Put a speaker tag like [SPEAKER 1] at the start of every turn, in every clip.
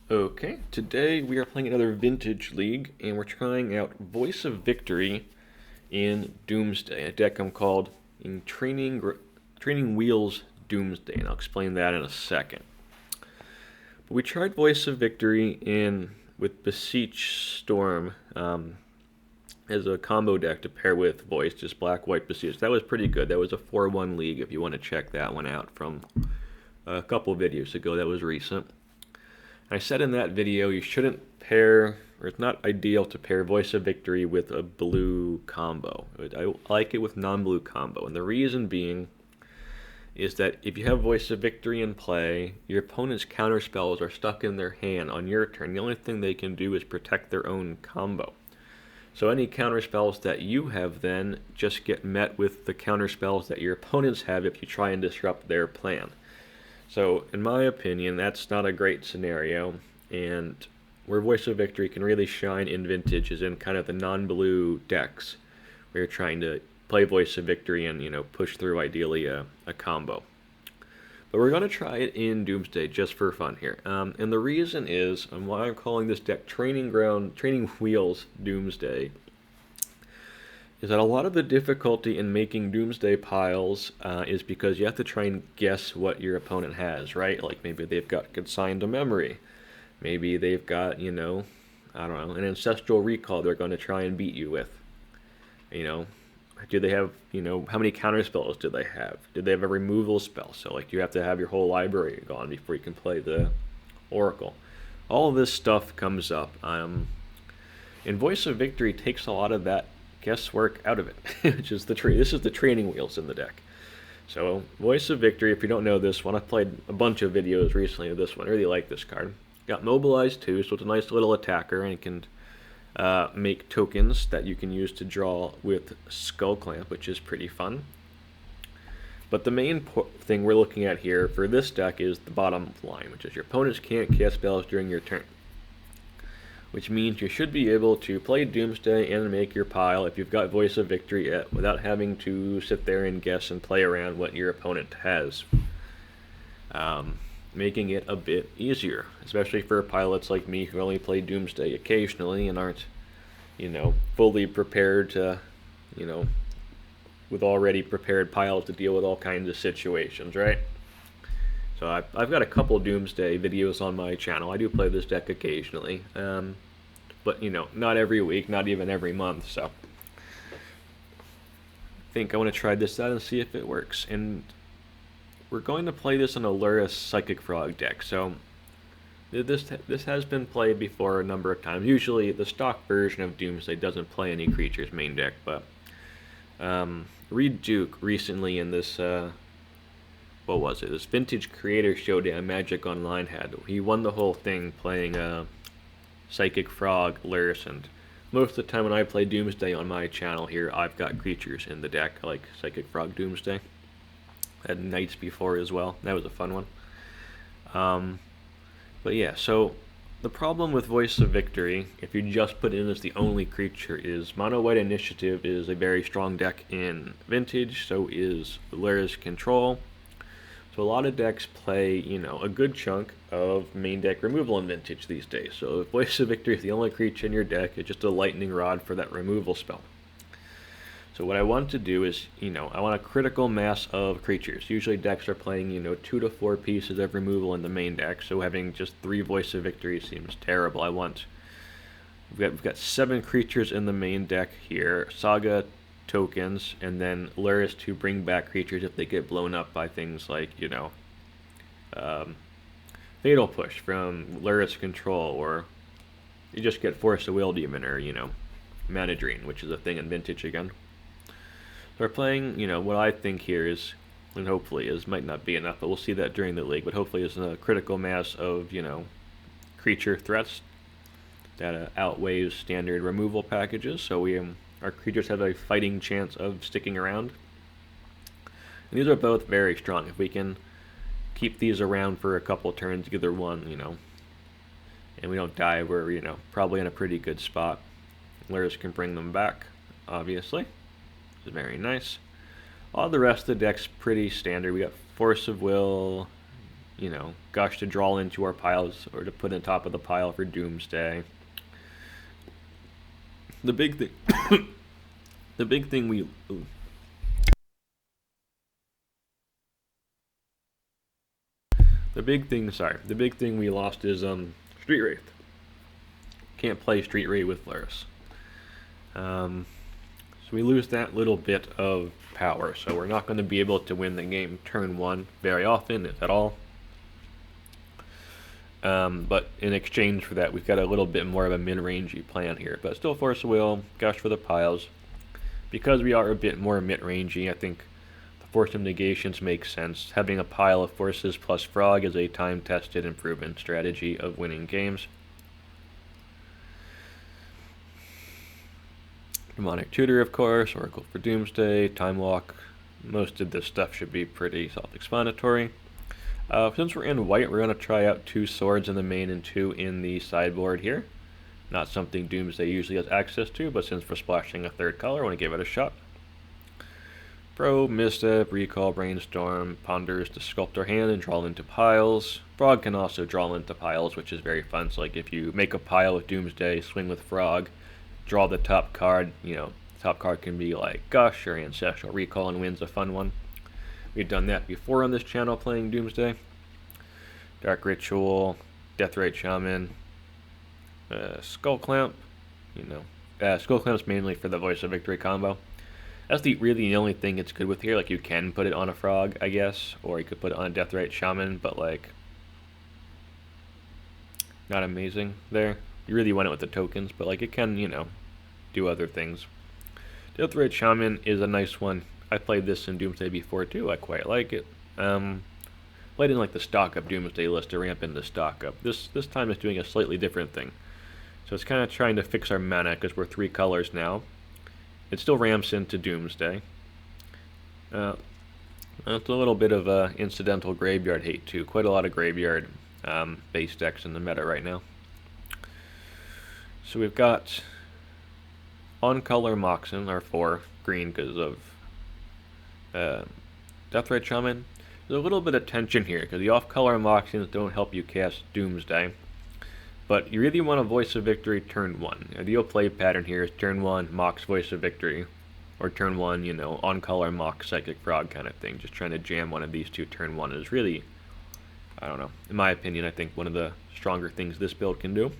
[SPEAKER 1] Okay, today we are playing another Vintage League, and we're trying out Voice of Victory in Doomsday, a deck I'm called in Training Wheels Doomsday, and I'll explain that in a second. But we tried Voice of Victory with Beseech Storm as a combo deck to pair with Voice, just black-white Beseech. That was pretty good. That was a 4-1 league if you want to check that one out from a couple of videos ago. That was recent. I said in that video you shouldn't pair, or it's not ideal to pair Voice of Victory with a blue combo. I like it with non-blue combo, and the reason being is that if you have Voice of Victory in play, your opponent's counterspells are stuck in their hand on your turn. The only thing they can do is protect their own combo. So any counterspells that you have then just get met with the counterspells that your opponents have if you try and disrupt their plan. So, in my opinion, that's not a great scenario, and where Voice of Victory can really shine in Vintage is in kind of the non-blue decks, where you're trying to play Voice of Victory and, push through, ideally, a combo. But we're going to try it in Doomsday just for fun here. And the reason is, and why I'm calling this deck Training Wheels Doomsday, is that a lot of the difficulty in making Doomsday piles is because you have to try and guess what your opponent has, right? Like maybe they've got Consigned to Memory. Maybe they've got, I don't know, an Ancestral Recall they're going to try and beat you with. Do they have, how many counter spells do they have? Do they have a removal spell? So, like, you have to have your whole library gone before you can play the Oracle. All of this stuff comes up. And Voice of Victory takes a lot of that guesswork out of it, which is this is the training wheels in the deck. So Voice of Victory, if you don't know this one, I've played a bunch of videos recently of this one. I really like this card. Got Mobilized too, so it's a nice little attacker, and it can make tokens that you can use to draw with Skullclamp, which is pretty fun. But the main thing we're looking at here for this deck is the bottom line, which is your opponents can't cast spells during your turn, which means you should be able to play Doomsday and make your pile if you've got Voice of Victory without having to sit there and guess and play around what your opponent has, making it a bit easier, especially for pilots like me who only play Doomsday occasionally and aren't, fully prepared to, with already prepared piles to deal with all kinds of situations, right? So I've got a couple Doomsday videos on my channel. I do play this deck occasionally, but not every week, not even every month. So I think I want to try this out and see if it works. And we're going to play this in a Lurrus Psychic Frog deck. So this has been played before a number of times. Usually the stock version of Doomsday doesn't play any creatures main deck, but Reed Duke recently in this what was it? This Vintage Creator Showdown Magic Online had. He won the whole thing playing Psychic Frog, Lurrus, and most of the time when I play Doomsday on my channel here, I've got creatures in the deck, like Psychic Frog Doomsday. I had Knights before as well. That was a fun one. But yeah, so the problem with Voice of Victory, if you just put it in as the only creature, is Mono White Initiative is a very strong deck in Vintage, so is Lurrus Control. So a lot of decks play, a good chunk of main deck removal in Vintage these days. So if Voice of Victory is the only creature in your deck, it's just a lightning rod for that removal spell. So what I want to do is, I want a critical mass of creatures. Usually decks are playing, 2 to 4 pieces of removal in the main deck, so having just 3 Voice of Victory seems terrible. We've got 7 creatures in the main deck here. Saga tokens, and then Lurrus to bring back creatures if they get blown up by things like, Fatal Push from Lurrus Control, or you just get Force of Will Demon, or, Mana Drain, which is a thing in Vintage again. So we're playing, what I think here is, and hopefully is, might not be enough, but we'll see that during the league, but hopefully is a critical mass of, creature threats that outweighs standard removal packages, so our creatures have a fighting chance of sticking around. And these are both very strong. If we can keep these around for a couple turns, either one, and we don't die, we're, probably in a pretty good spot. Lurrus can bring them back, obviously. Which is very nice. All the rest of the deck's pretty standard. We got Force of Will, you know, Gush to draw into our piles or to put on top of the pile for Doomsday. The big thing, the big thing we. Ooh. The big thing we lost is Street Wraith. Can't play Street Wraith with Lurrus. So we lose that little bit of power, so we're not going to be able to win the game turn 1 very often, if at all. But in exchange for that, we've got a little bit more of a mid-rangey plan here. But still Force of Will, Gush for the piles. Because we are a bit more mid-rangey, I think the Force of Negations makes sense. Having a pile of Forces plus Frog is a time-tested improvement strategy of winning games. Demonic Tutor, of course, Oracle for Doomsday, Time Walk. Most of this stuff should be pretty self-explanatory. Since we're in white, we're going to try out 2 swords in the main and 2 in the sideboard here. Not something Doomsday usually has access to, but since we're splashing a 3rd color, I want to give it a shot. Probe, Misstep, Recall, Brainstorm, Ponders to sculpt our hand and draw into piles. Frog can also draw into piles, which is very fun. So like if you make a pile with Doomsday, swing with Frog, draw the top card, you know, top card can be like Gush or Ancestral Recall and wins a fun one. We've done that before on this channel playing Doomsday. Dark Ritual, Deathrite Shaman, Skullclamp, you know. Skullclamp's mainly for the Voice of Victory combo. That's really the only thing it's good with here. Like you can put it on a Frog, I guess, or you could put it on a Deathrite Shaman, but like not amazing there. You really want it with the tokens, but like it can, you know, do other things. Deathrite Shaman is a nice one. I played this in Doomsday before too. I quite like it. Played in like the stock up Doomsday list to ramp into stock up. This time it's doing a slightly different thing. So it's kind of trying to fix our mana because we're 3 colors now. It still ramps into Doomsday. It's a little bit of incidental graveyard hate too. Quite a lot of graveyard base decks in the meta right now. So we've got on-color Moxen, our 4 green because of Deathrite Shaman. There's a little bit of tension here because the off-color Moxens don't help you cast Doomsday. But you really want a Voice of Victory turn 1. The ideal play pattern here is turn 1 Mox Voice of Victory, or turn 1, you know, on-color Mox Psychic Frog kind of thing. Just trying to jam one of these 2 turn 1 is really, I don't know, in my opinion, I think one of the stronger things this build can do.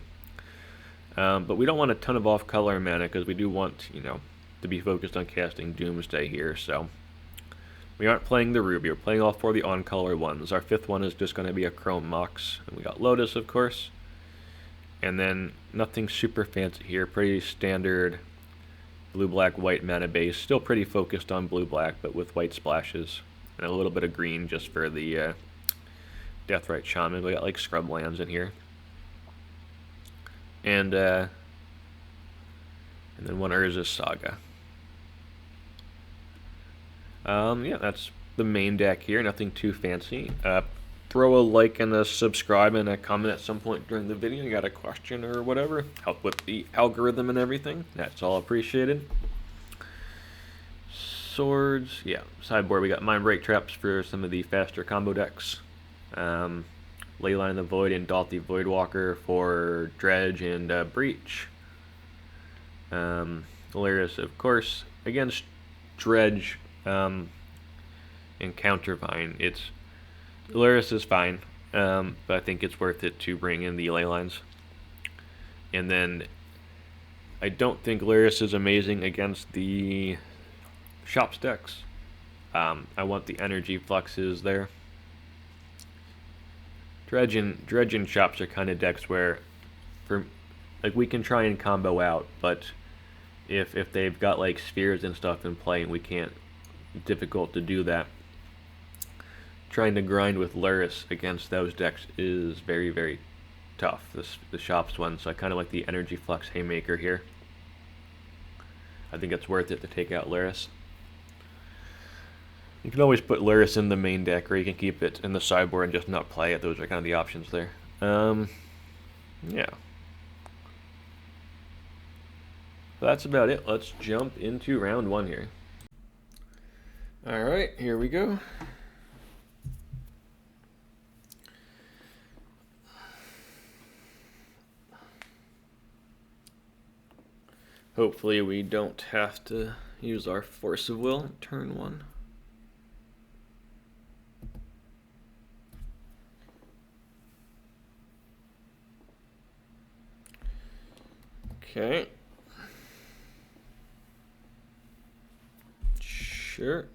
[SPEAKER 1] But we don't want a ton of off-color mana because we do want, you know, to be focused on casting Doomsday here, so we aren't playing the Ruby, we're playing all 4 of the on-color ones. Our 5th one is just going to be a Chrome Mox. And we got Lotus, of course. And then nothing super fancy here, pretty standard blue-black-white mana base. Still pretty focused on blue-black, but with white splashes. And a little bit of green just for the Deathrite Shaman. We got like Scrublands in here. And then one Urza's Saga. Yeah, that's the main deck here. Nothing too fancy. Throw a like and a subscribe and a comment at some point during the video. You got a question or whatever. Help with the algorithm and everything. That's all appreciated. Swords. Yeah, sideboard. We got Mind Break Traps for some of the faster combo decks. Leyline of the Void and Dauthi Voidwalker for Dredge and Breach. Lurrus, of course, against Dredge and Countervine. Lurrus is fine, but I think it's worth it to bring in the Leylines. And then I don't think Lurrus is amazing against the Shops decks. I want the energy fluxes there. Dredge and Shops are kind of decks where, we can try and combo out, but if they've got like spheres and stuff in play, we can't. Difficult to do that. Trying to grind with Lurrus against those decks is very, very tough. The Shops one, so I kind of like the Energy Flux Haymaker here. I think it's worth it to take out Lurrus. You can always put Lurrus in the main deck, or you can keep it in the sideboard and just not play it. Those are kind of the options there. Yeah. That's about it. Let's jump into round 1 here. Alright, here we go. Hopefully we don't have to use our Force of Will turn 1. Okay. Sure.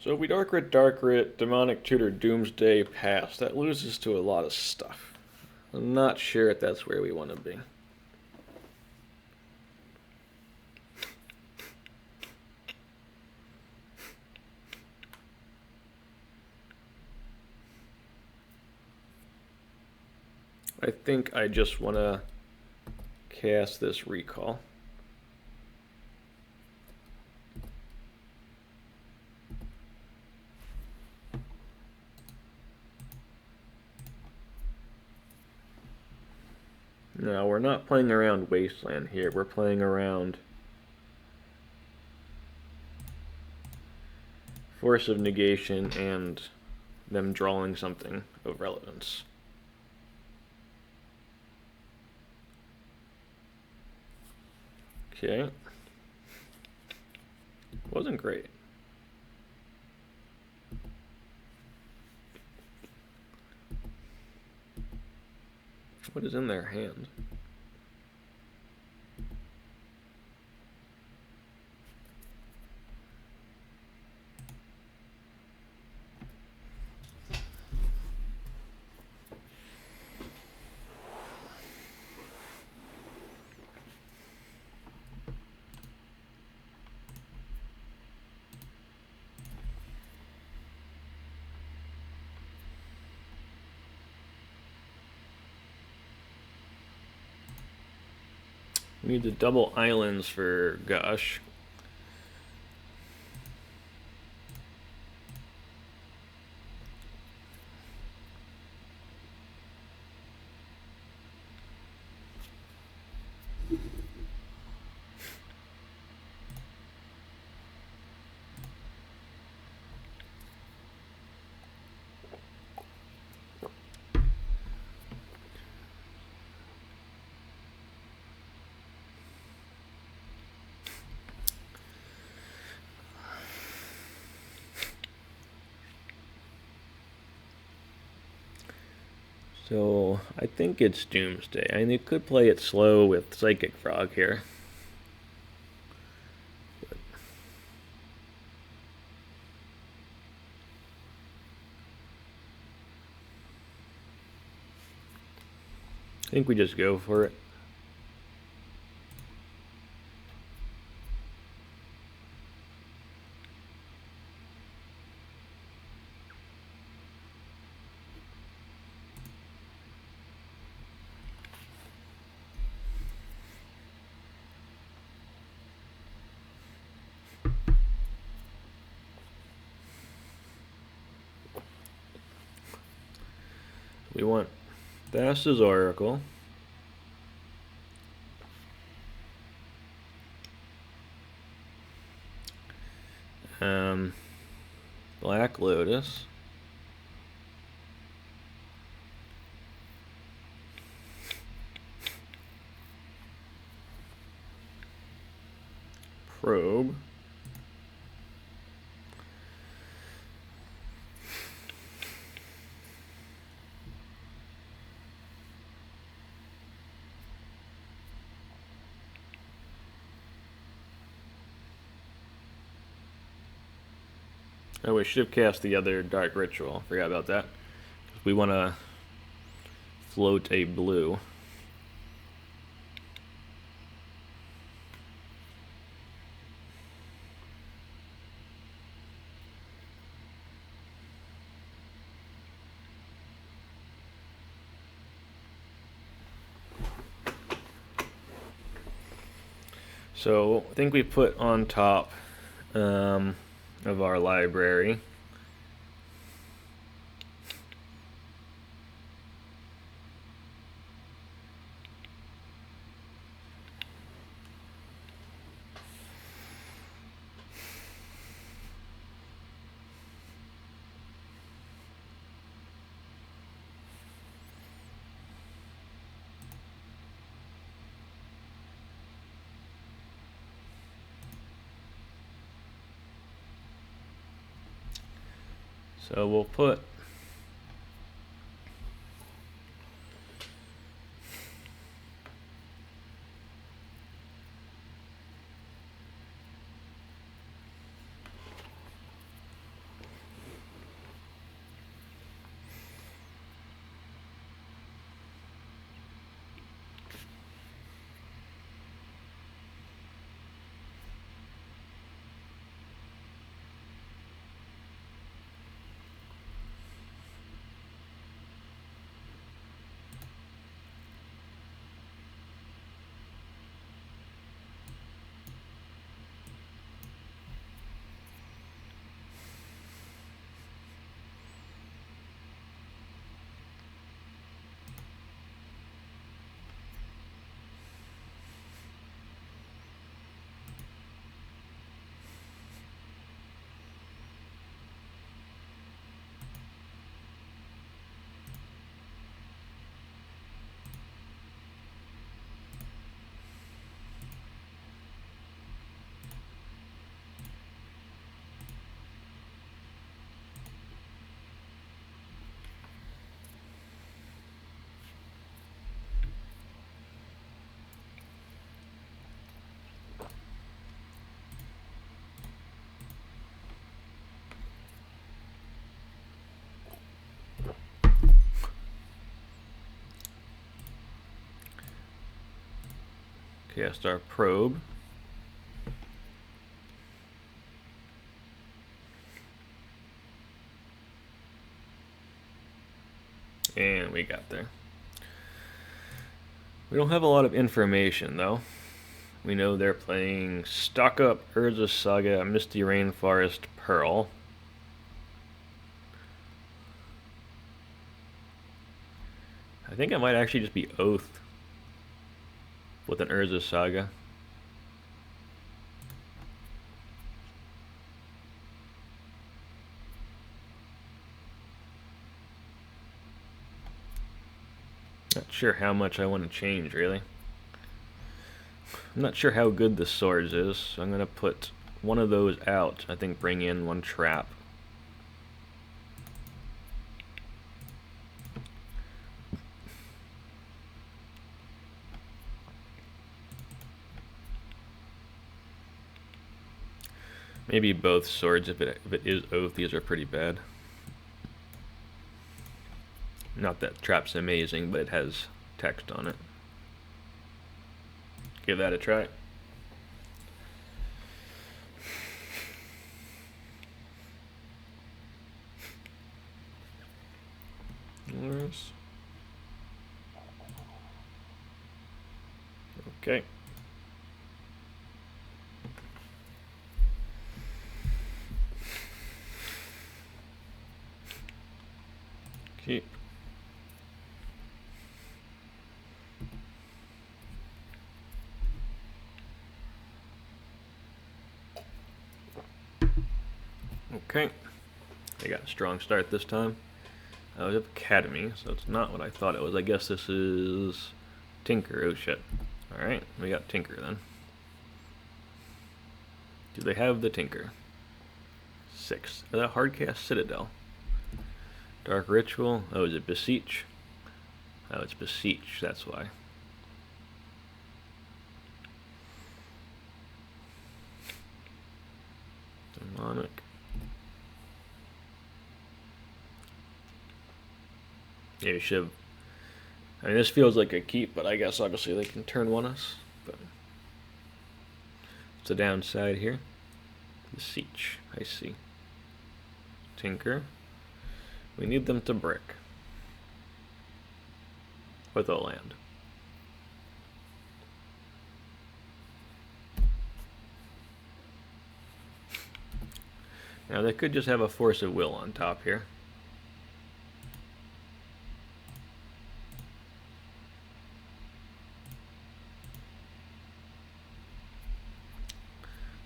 [SPEAKER 1] So if we Dark Rit, Demonic Tutor, Doomsday, Pass, that loses to a lot of stuff. I'm not sure if that's where we want to be. I think I just want to cast this Recall. No, we're not playing around Wasteland here. We're playing around Force of Negation and them drawing something of relevance. Okay. Wasn't great. What is in their hand? We need the double islands for Gush. So I think it's Doomsday. I mean, you could play it slow with Psychic Frog here. I think we just go for it. We want Thassa's Oracle. Black Lotus. Probe. Oh, we should have cast the other Dark Ritual. Forgot about that. We want to float a blue. So I think we put on top of our library so we'll put cast our probe. And we got there. We don't have a lot of information though. We know they're playing Stock Up, Urza Saga, Misty Rainforest, Pearl. I think it might actually just be Oath with an Urza Saga. Not sure how much I want to change, really. I'm not sure how good the swords is, so I'm going to put one of those out. I think bring in one trap. Maybe both swords if it is Oath. These are pretty bad. Not that trap's amazing, but it has text on it. Give that a try. Lurrus. Okay. Keep. Okay, they got a strong start this time. We have Academy, so it's not what I thought it was. I guess this is Tinker. Oh shit. Alright, we got Tinker then. Do they have the Tinker? 6. Is that Hardcast Citadel? Dark Ritual. Oh, is it Beseech? Oh, it's Beseech, that's why. Demonic. Yeah, you should. I mean, this feels like a keep, but I guess obviously they can turn one us. But it's a downside here. Beseech, I see. Tinker. We need them to brick with a land. Now they could just have a Force of Will on top here.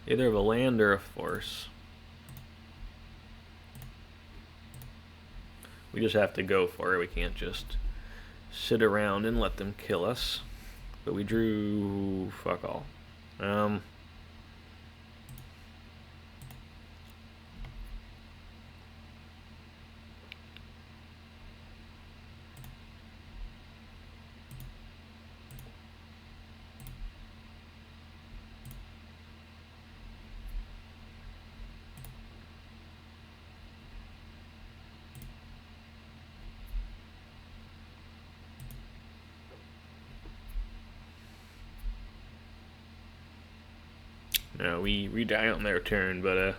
[SPEAKER 1] Either have a land or a force. We just have to go for it. We can't just sit around and let them kill us. But we drew fuck all. No, we die on their turn, but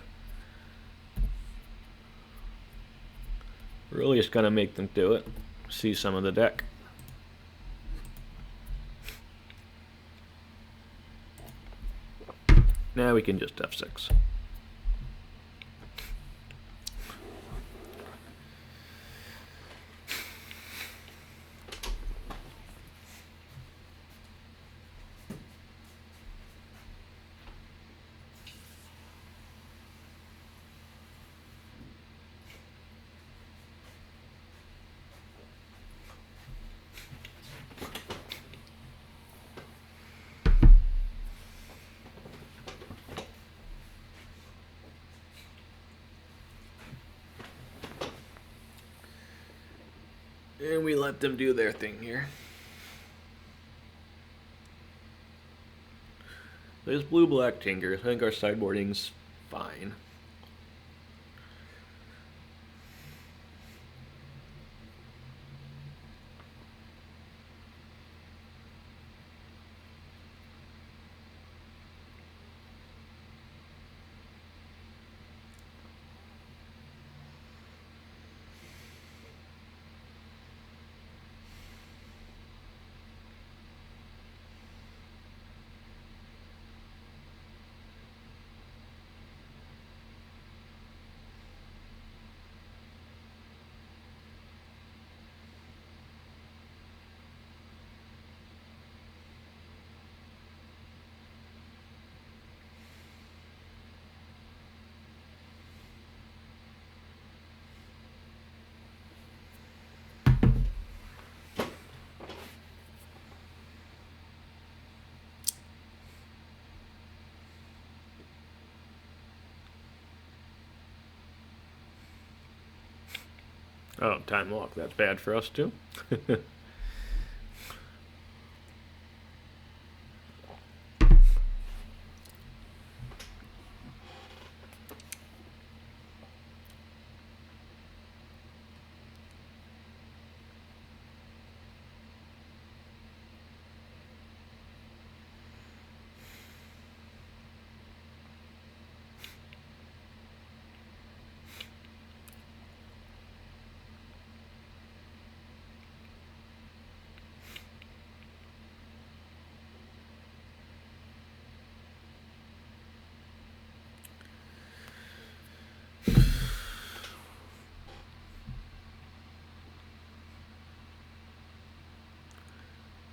[SPEAKER 1] we're really just gonna make them do it. See some of the deck. Now we can just F6. And we let them do their thing here. There's blue-black Tinker. I think our sideboarding's fine. Oh, time lock. That's bad for us too.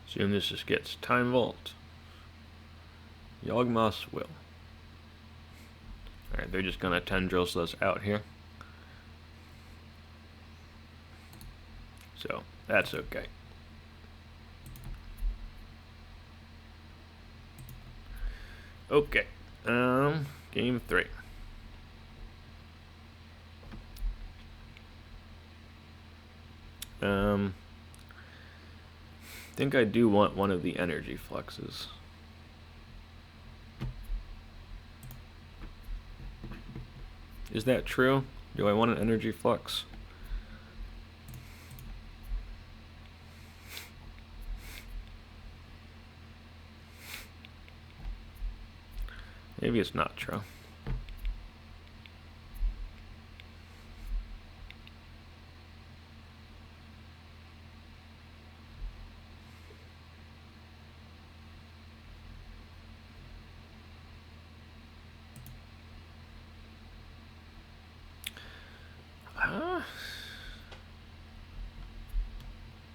[SPEAKER 1] Assume this just gets Time Vault. Yawgmoth's Will. Alright, they're just gonna Tendrils us out here. So, that's okay. Okay, game 3. I think I do want one of the energy fluxes. Is that true? Do I want an energy flux? Maybe it's not true.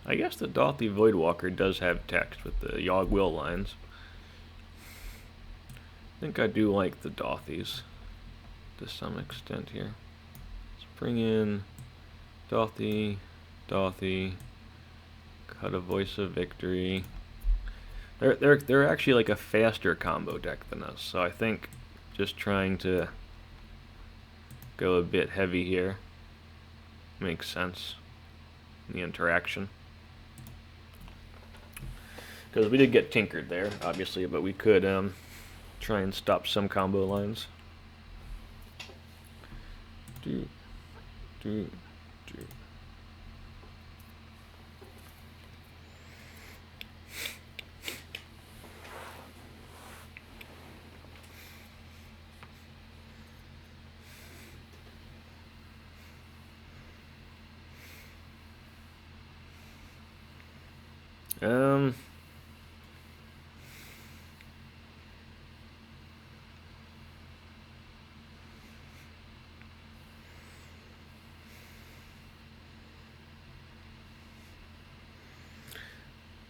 [SPEAKER 1] I guess the Dauthi Voidwalker does have text with the Yogg Will lines. I think I do like the Dauthis to some extent here. Let's bring in Dauthi, cut a Voice of Victory. They're actually like a faster combo deck than us, so I think just trying to go a bit heavy here makes sense in the interaction. Because we did get tinkered there, obviously, but we could try and stop some combo lines. Do.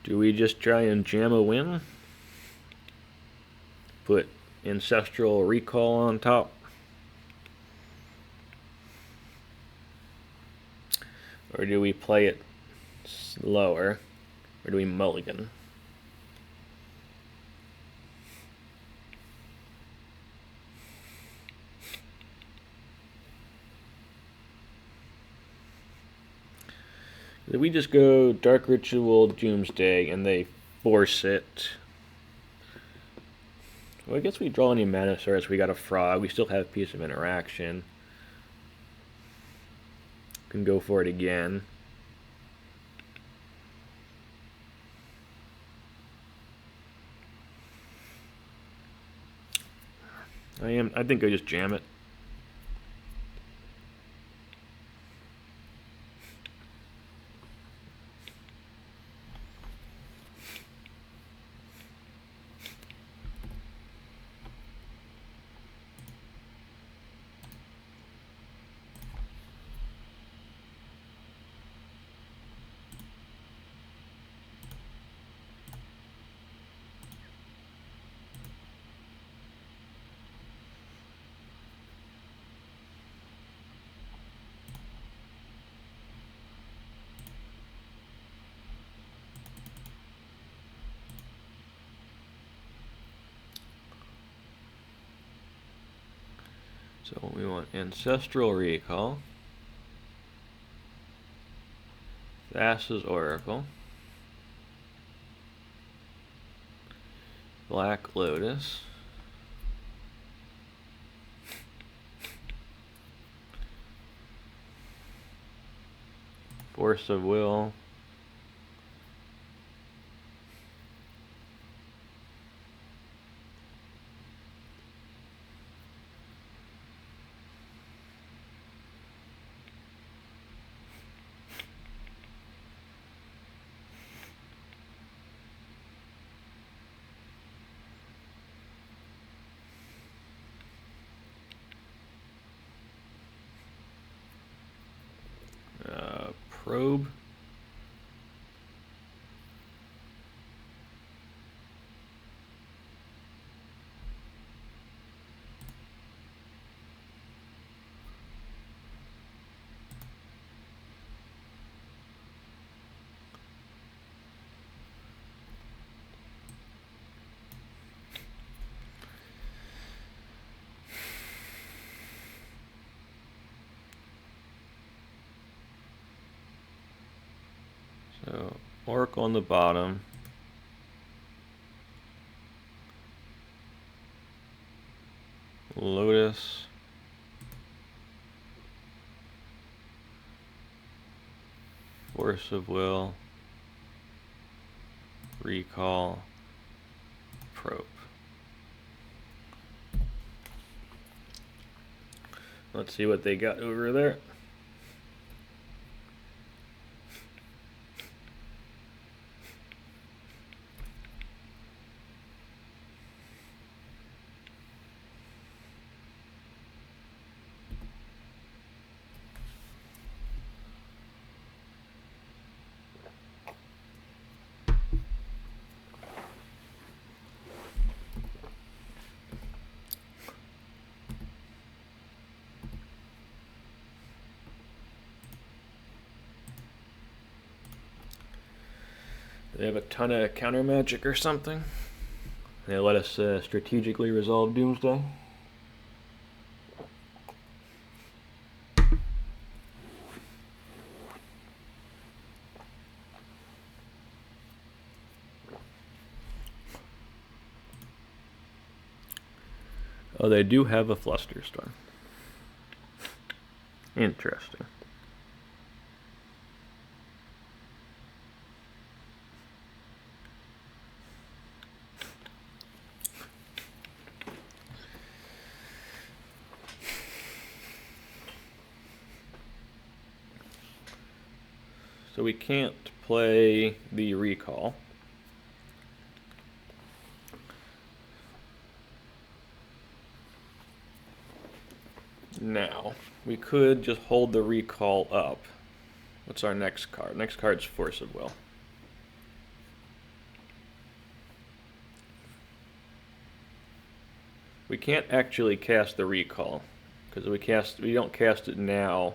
[SPEAKER 1] Do we just try and jam a win? Put Ancestral Recall on top? Or do we play it slower? Or do we mulligan? We just go Dark Ritual Doomsday and they force it. Well, I guess we draw any mana source. We got a frog. We still have Piece of Interaction. Can go for it again. I think I just jam it. So we want Ancestral Recall, Thassa's Oracle, Black Lotus, Force of Will, Probe, so Oracle on the bottom, Lotus, Force of Will, Recall, Probe. Let's see what they got over there. They have a ton of counter magic or something. They let us strategically resolve Doomsday. Oh, they do have a Flusterstorm. Interesting. So we can't play the Recall. Now, we could just hold the Recall up. What's our next card? Next card's Force of Will. We can't actually cast the Recall, because we don't cast it now,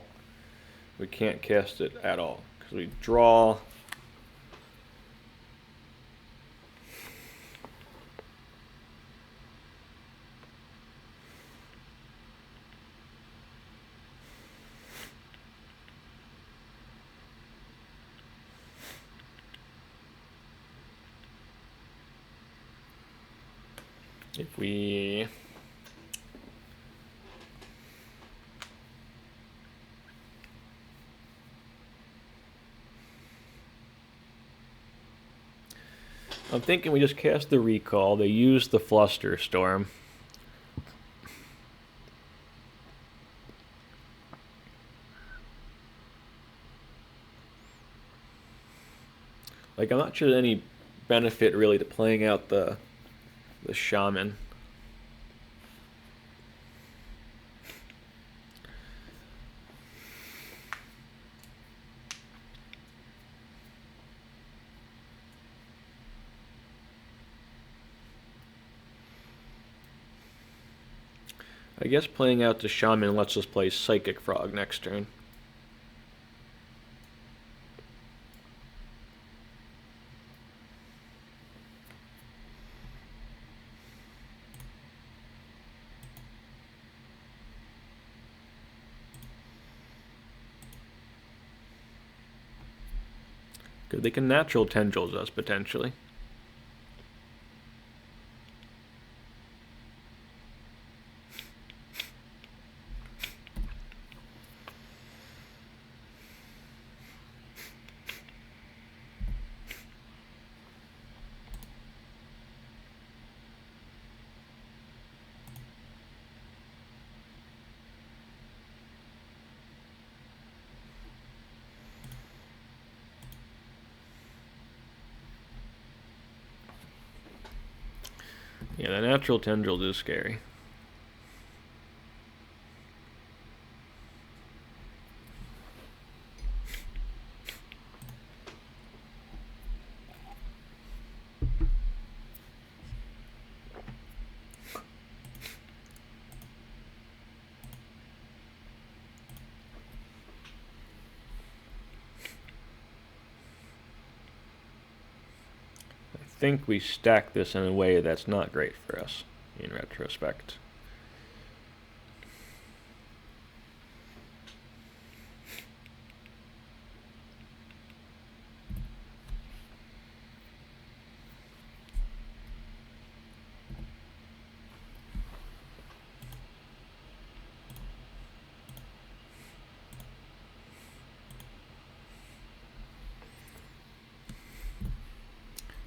[SPEAKER 1] we can't cast it at all. Because we draw. If we I'm thinking we just cast the Recall, they use the Flusterstorm. Like, I'm not sure there's any benefit really to playing out the Shaman. I guess playing out the Shaman lets us play Psychic Frog next turn. Good, they can natural tendrils us potentially. Yeah, the natural tendrils is scary. I think we stack this in a way that's not great for us in retrospect.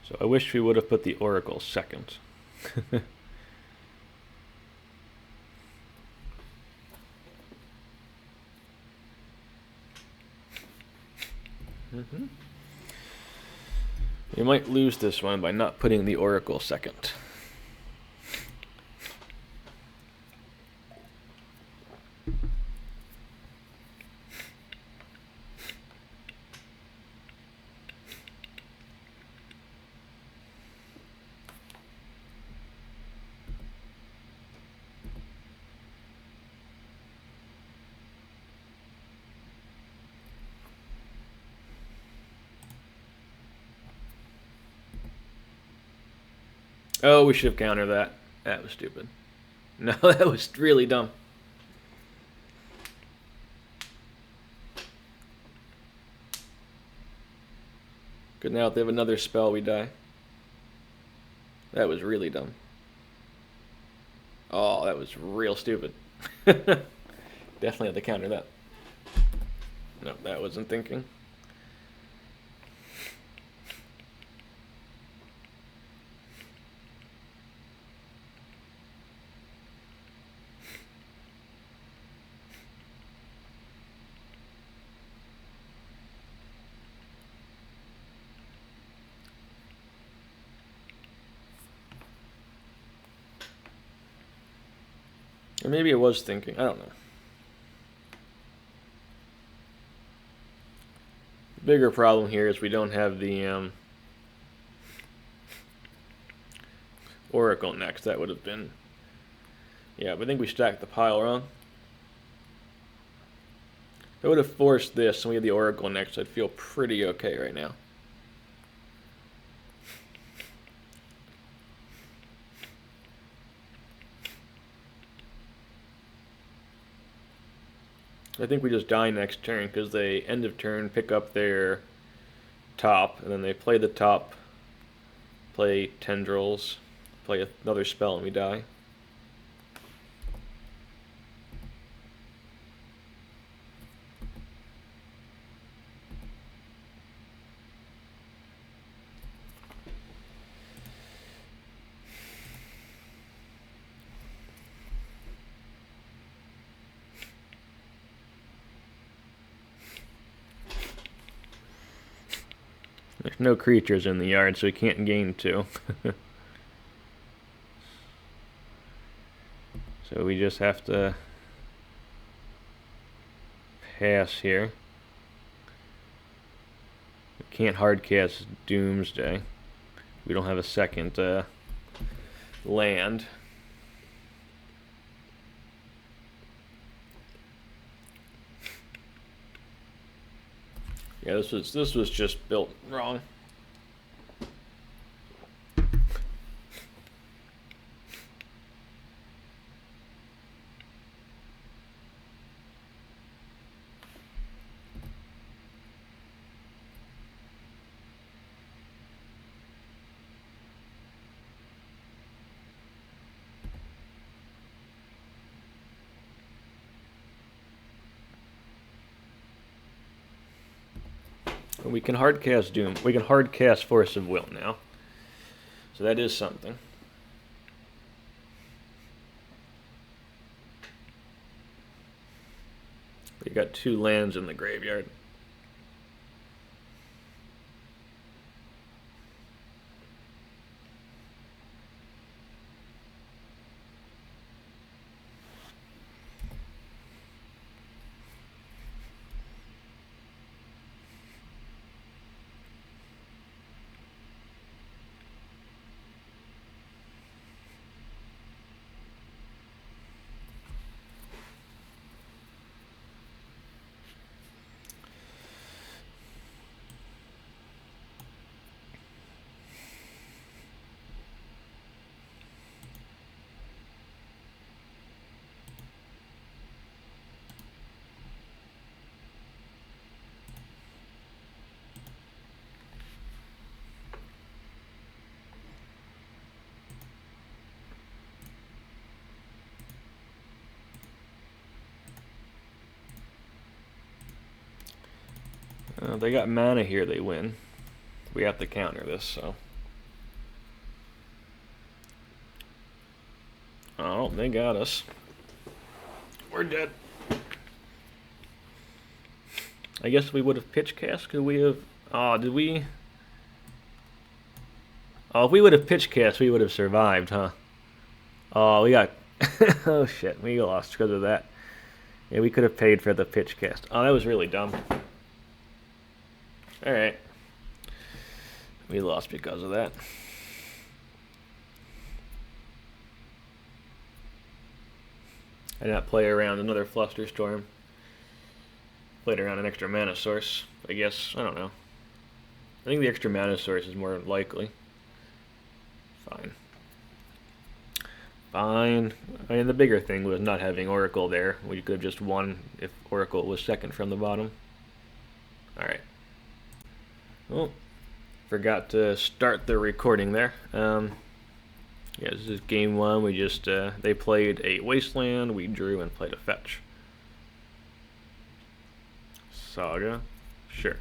[SPEAKER 1] So I wish we would have put the Oracle second. We might lose this one by not putting the Oracle second. Oh, we should have countered that. That was stupid. No, that was really dumb. Good, now if they have another spell, we die. That was really dumb. Oh, that was real stupid. Definitely have to counter that. No, that wasn't thinking. Or maybe it was thinking. I don't know. The bigger problem here is we don't have the Oracle next. That would have been... Yeah, but I think we stacked the pile wrong. If I would have forced this and we had the Oracle next, I'd feel pretty okay right now. I think we just die next turn because they end of turn pick up their top, and then they play the top, play tendrils, play another spell, and we die. There's no creatures in the yard, so we can't gain 2. So we just have to pass here. We can't hardcast Doomsday. We don't have a second land. Yeah, this was just built wrong. We can hardcast Doom. We can hardcast Force of Will now. So that is something. We got 2 lands in the graveyard. They got mana here, they win. We have to counter this, so. Oh, they got us. We're dead. I guess we would have pitch cast. Could we have... Oh, did we... Oh, if we would have pitch cast, we would have survived, huh? Oh, we got... Oh, shit. We lost because of that. Yeah, we could have paid for the pitch cast. Oh, that was really dumb. Alright. We lost because of that. I did not play around another Flusterstorm. Played around an extra mana source, I guess. I don't know. I think the extra mana source is more likely. Fine. Fine. I mean, the bigger thing was not having Oracle there. We could have just won if Oracle was second from the bottom. Alright. Oh, forgot to start the recording there. Yeah, this is game one. We just, they played a Wasteland, we drew and played a Fetch. Saga? Sure.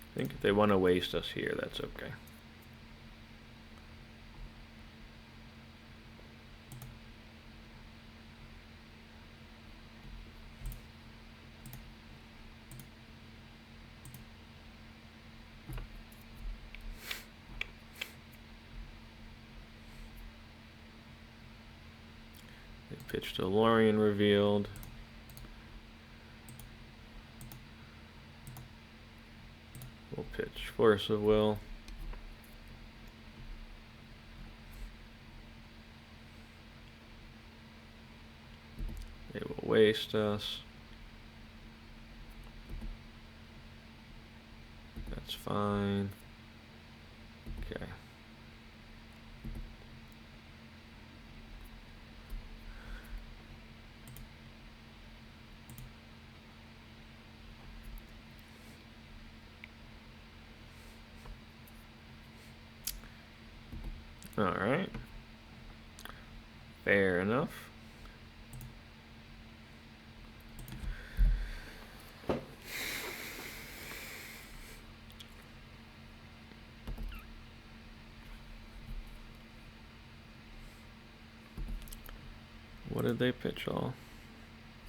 [SPEAKER 1] I think if they want to waste us here, that's okay. They pitched a Lorien revealed. We'll pitch Force of Will. They will waste us. That's fine. Okay. Alright. Fair enough. What did they pitch all?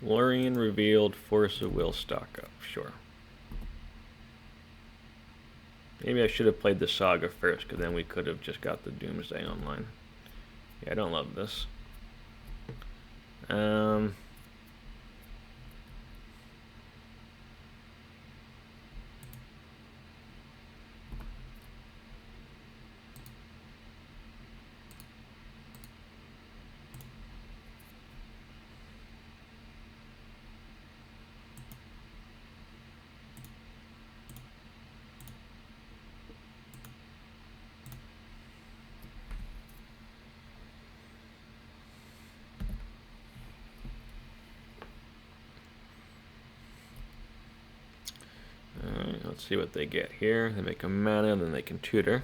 [SPEAKER 1] Lorien revealed, Force of Will stock up. Sure. Maybe I should have played the Saga first, because then we could have just got the Doomsday online. Yeah, I don't love this. Alright, let's see what they get here. They make a mana, then they can tutor.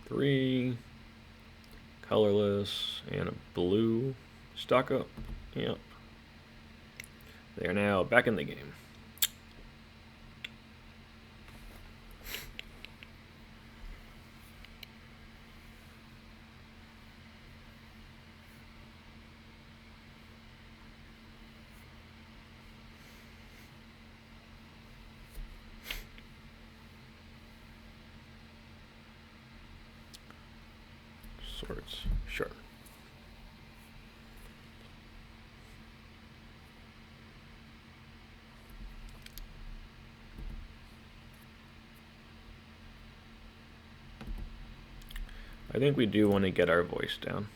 [SPEAKER 1] Three, colorless, and a blue. Stock up. Yep. They are now back in the game. Swords, sure. I think we do want to get our voice down.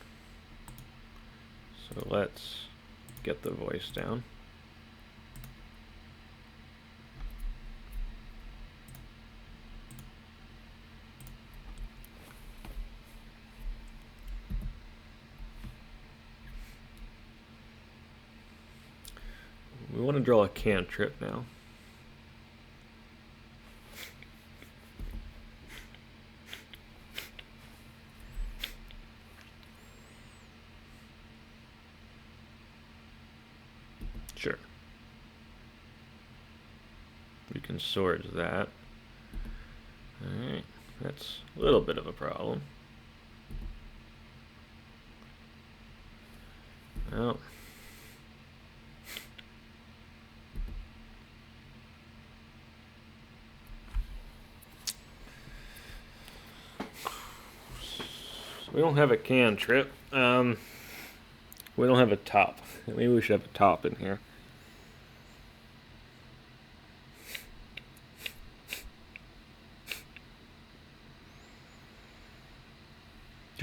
[SPEAKER 1] So let's get the voice down. We want to draw a cantrip now. Sure. We can swords that. Alright, that's a little bit of a problem. Well. We don't have a cantrip. We don't have a top. Maybe we should have a top in here.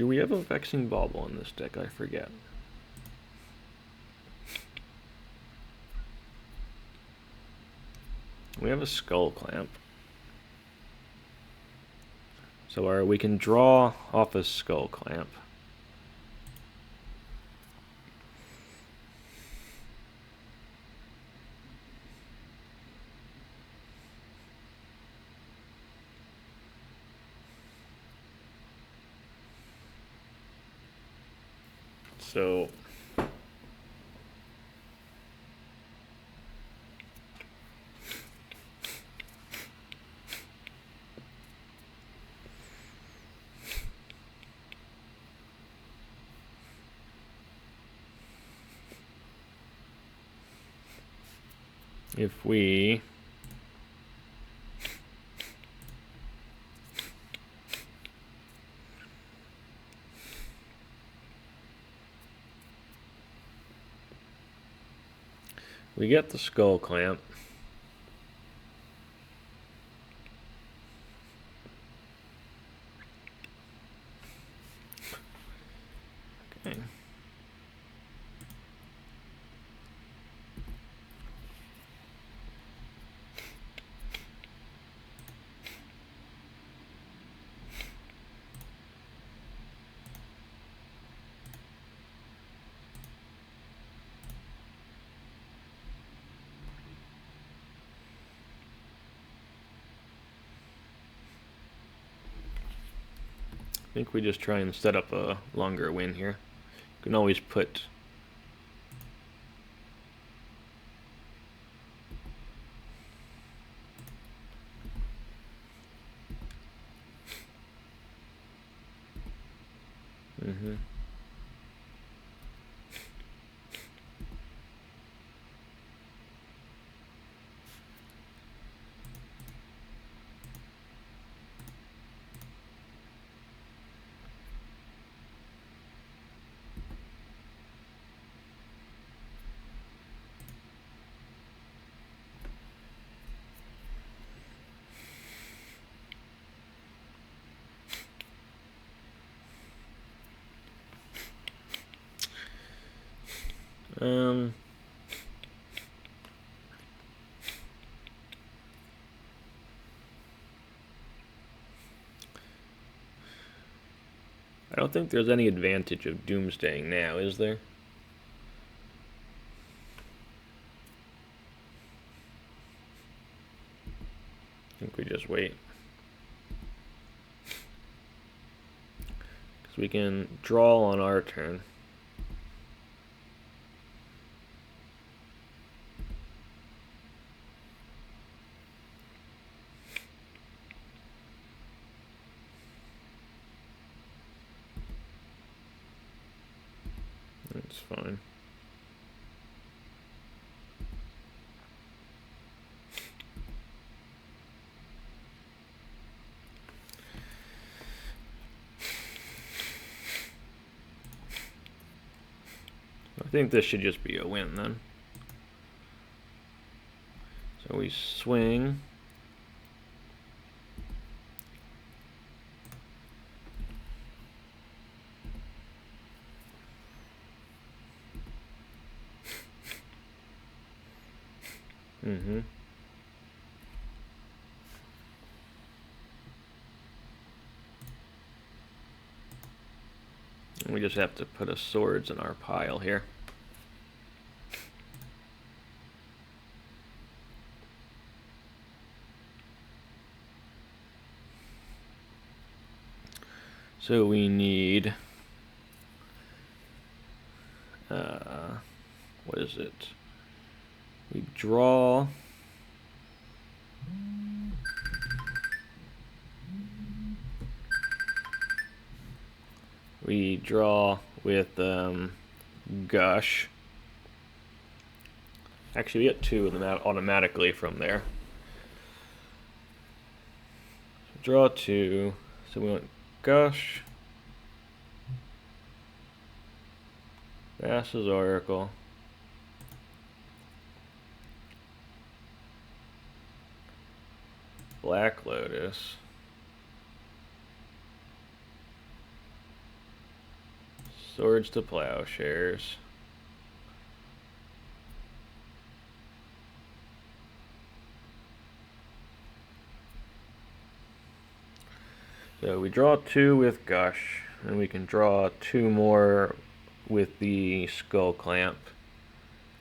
[SPEAKER 1] Do we have a Vexing Bauble in this deck? I forget. We have a Skullclamp. So we can draw off a Skullclamp. So if we get the Skullclamp, okay. I think we just try and set up a longer win here. You can always put I don't think there's any advantage of Doomsdaying now, is there? I think we just wait. Because we can draw on our turn. That's fine. I think this should just be a win then. So we swing. We just have to put a swords in our pile here. So we need what is it? We draw. We draw with Gush. Actually, we get two of them out automatically from there. So draw two. So we want Gush, Thassa's Oracle, Black Lotus, Swords to Plowshares. So we draw 2 with Gush, and we can draw 2 more with the Skullclamp.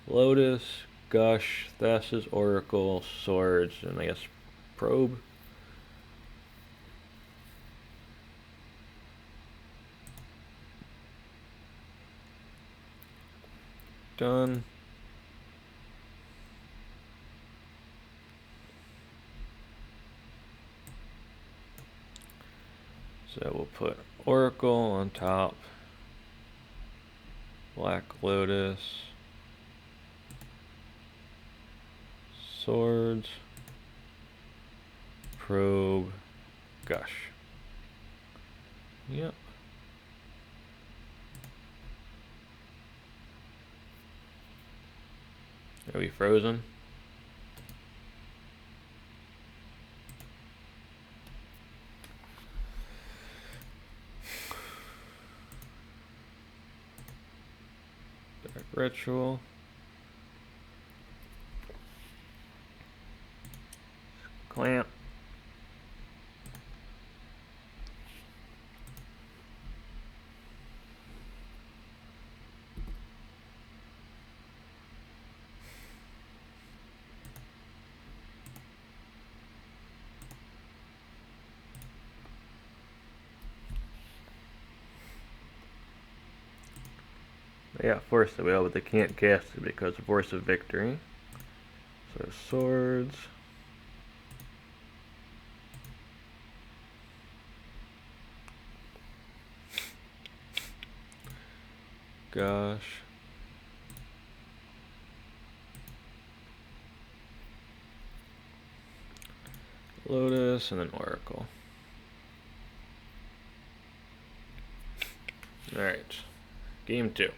[SPEAKER 1] Lotus, Gush, Thassa's Oracle, Swords, and I guess Probe. Done. So we'll put Oracle on top, Black Lotus, Swords, Probe, Gush. Yep. Are we frozen? Dark Ritual. Clamp. Yeah, Force of Will, but they can't cast it because of Force of Victory. So Swords. Gush. Lotus, and then Oracle. Alright. Game 2.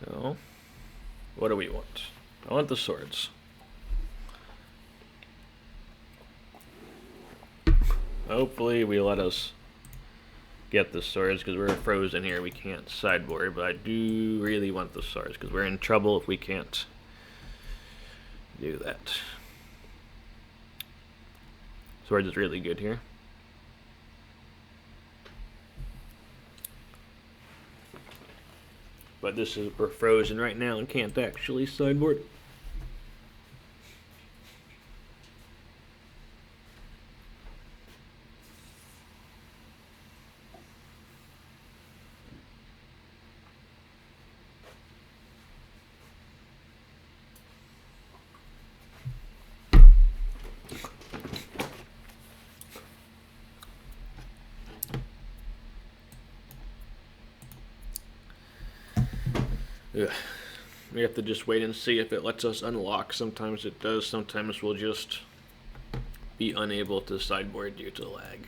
[SPEAKER 1] So, what do we want? I want the swords. Hopefully we let us get the swords because we're frozen here. We can't sideboard, but I do really want the swords because we're in trouble if we can't do that. Swords is really good here. But this is, we're frozen right now and can't actually sideboard. Ugh. We have to just wait and see if it lets us unlock. Sometimes it does, sometimes we'll just be unable to sideboard due to lag.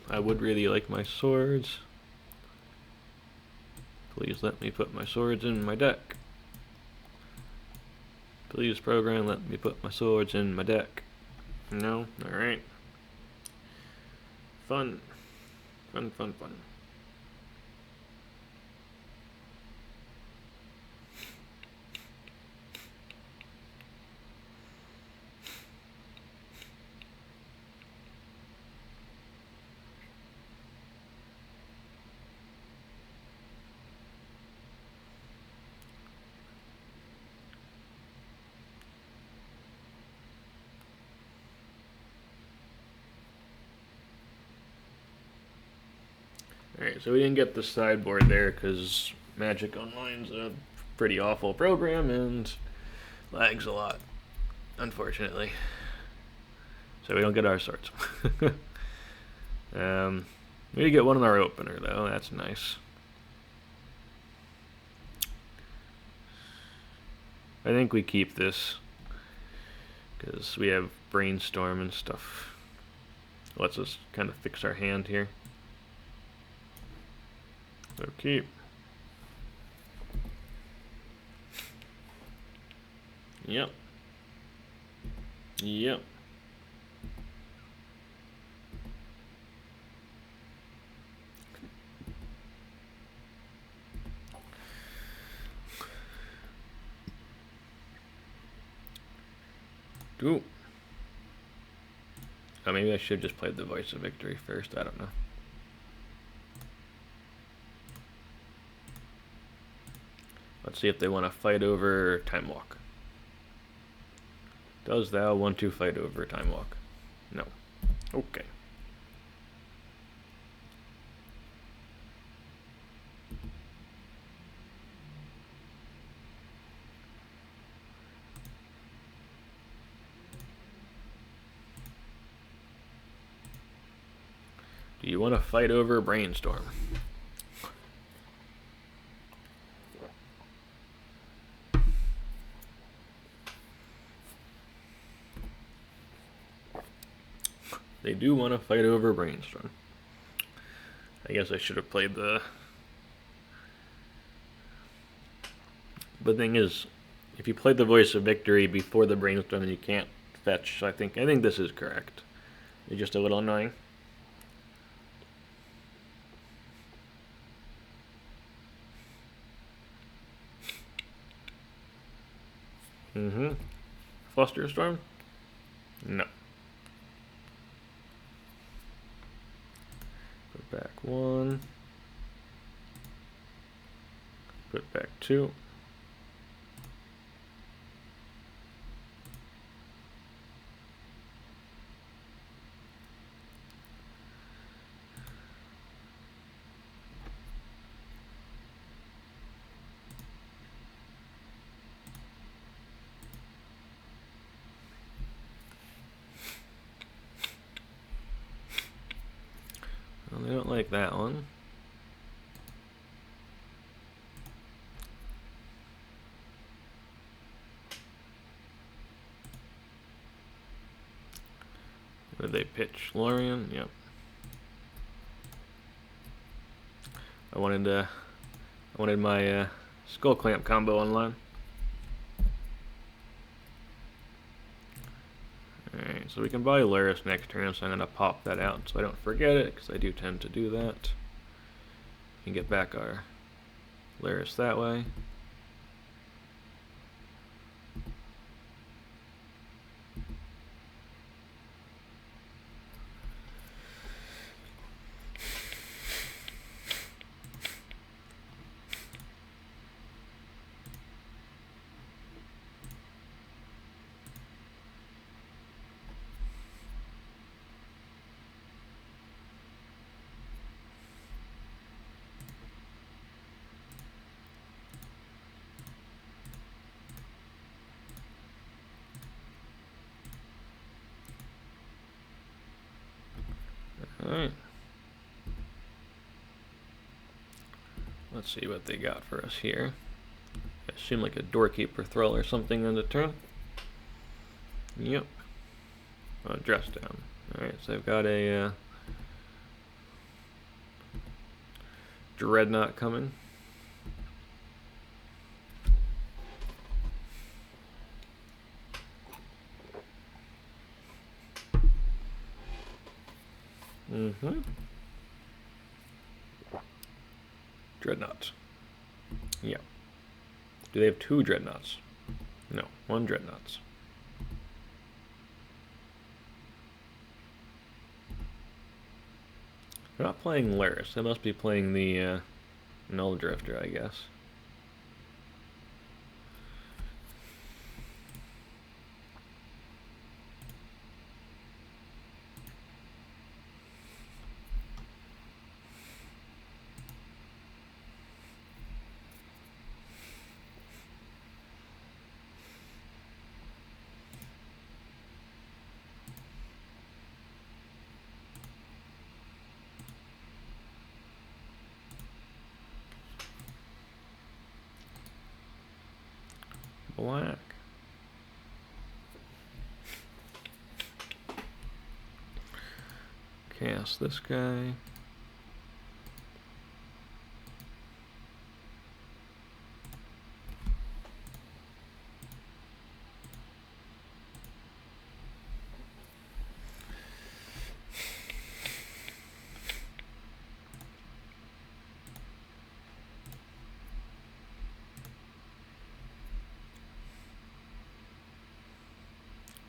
[SPEAKER 1] I would really like my swords. Please let me put my swords in my deck. Please program, let me put my swords in my deck. No? Alright. Fun. Fun, fun, fun. Alright, so we didn't get the sideboard there because Magic Online's a pretty awful program and lags a lot, unfortunately. So we don't get our swords. We get one in our opener though, that's nice. I think we keep this because we have Brainstorm and stuff. Lets us kind of fix our hand here. So keep. Yep. Yep. Ooh. Oh, maybe I should just play the Voice of Victory first. I don't know. Let's see if they want to fight over Time Walk. Does thou want to fight over Time Walk? No. Okay. Do you want to fight over Brainstorm? They do want to fight over Brainstorm. I guess I should have played the... The thing is, if you play the Voice of Victory before the Brainstorm, then you can't fetch. So I think this is correct. It's just a little annoying. Flusterstorm? No. Put back 1. Put back 2. Well, they don't like that one. Did they pitch Lorien? Yep. I wanted my Skullclamp combo online. Alright, so we can buy Lurrus next turn, so I'm going to pop that out so I don't forget it, because I do tend to do that. We can get back our Lurrus that way. Alright. Let's see what they got for us here. I assume like a Doorkeeper Thrull or something on the turn. Yep. Oh, dress down. Alright, so I've got a Dreadnought coming. Dreadnought. Yeah. Do they have 2 Dreadnoughts? No, 1 Dreadnoughts. They're not playing Lurrus. They must be playing the Null Drifter, I guess. black. Cast this guy.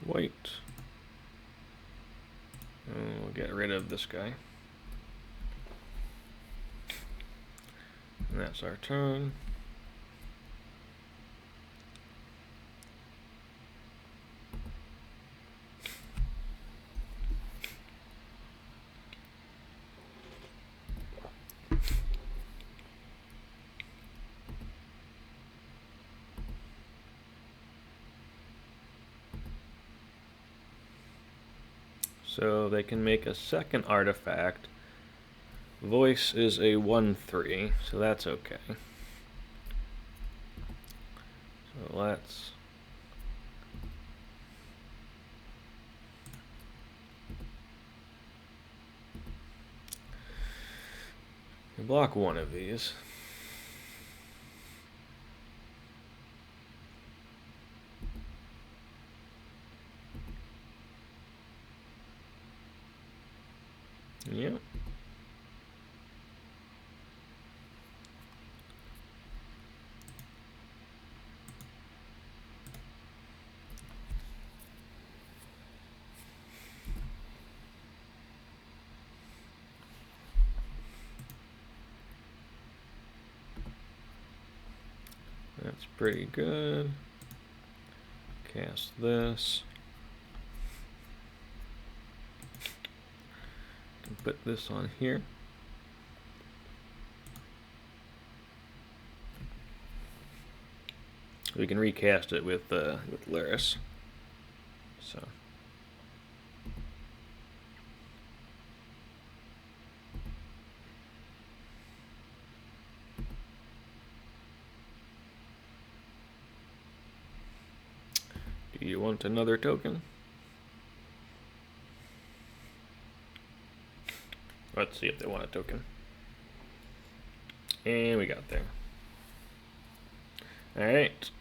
[SPEAKER 1] White. And we'll get rid of this guy. And that's our turn. So they can make a second artifact. Voice is a 1/3, so that's okay. So let's block one of these. Yep. That's pretty good. Cast this. Put this on here. We can recast it with Lurrus. So. Do you want another token? Let's see if they want a token. And we got there. Alright.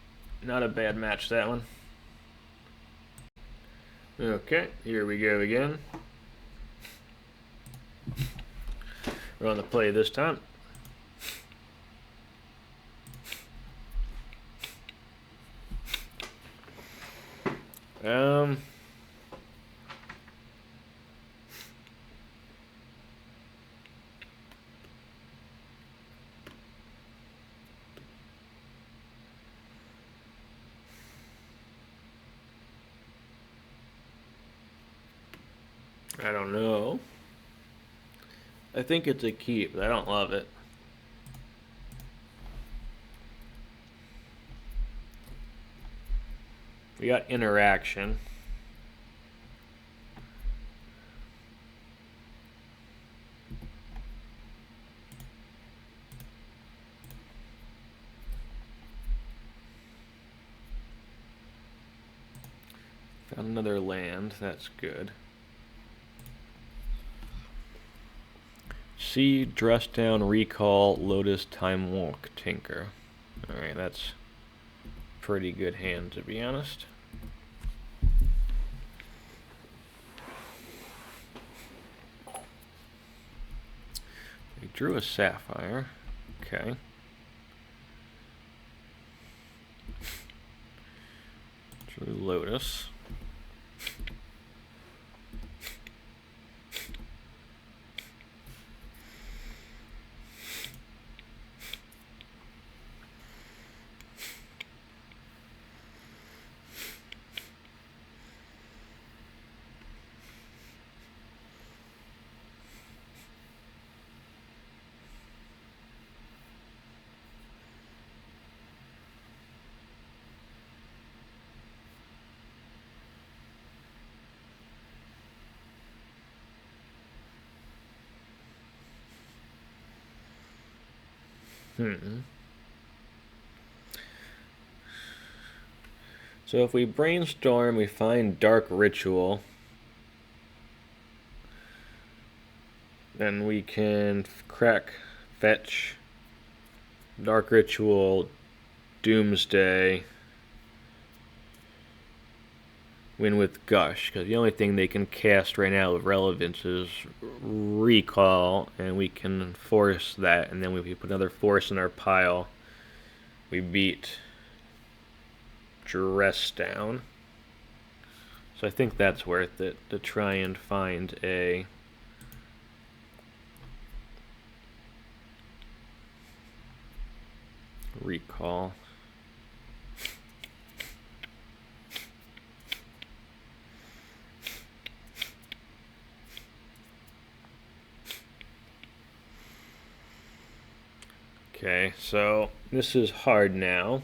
[SPEAKER 1] Not a bad match, that one. Okay, here we go again. We're on the play this time. I don't know. I think it's a keep, but I don't love it. We got interaction. Found another land, that's good. See, Dress Down, Recall, Lotus, Time Walk, Tinker. Alright, that's pretty good hand, to be honest. We drew a Sapphire. Okay. Drew Lotus. So if we brainstorm, we find Dark Ritual, then we can crack fetch Dark Ritual, Doomsday, win with Gush, because the only thing they can cast right now of relevance is Recall, and we can force that, and then if we put another force in our pile, we beat Dress down. So I think that's worth it, to try and find a Recall. Okay, so this is hard now.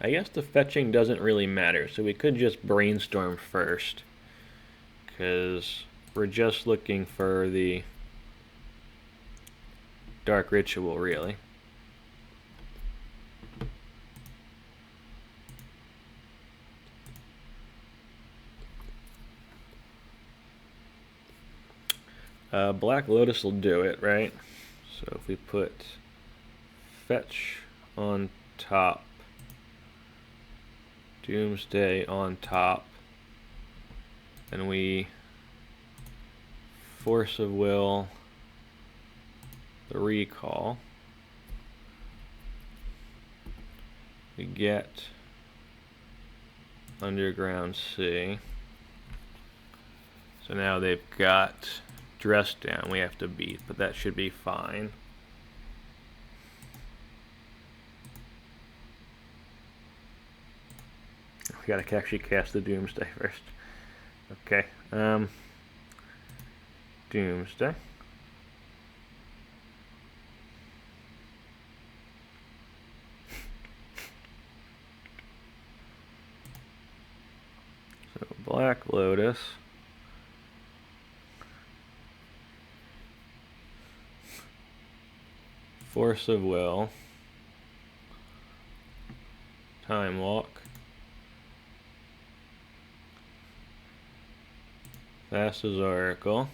[SPEAKER 1] I guess the fetching doesn't really matter, so we could just brainstorm first, because we're just looking for the Dark Ritual, really. Black Lotus will do it, right? So if we put fetch on top, Doomsday on top, and we Force of Will the Recall, we get Underground Sea. So now they've got Dress down we have to beat, but that should be fine. We gotta actually cast the Doomsday first. Okay, Doomsday. So Black Lotus. Force of Will, Time Walk, Thassa's Oracle,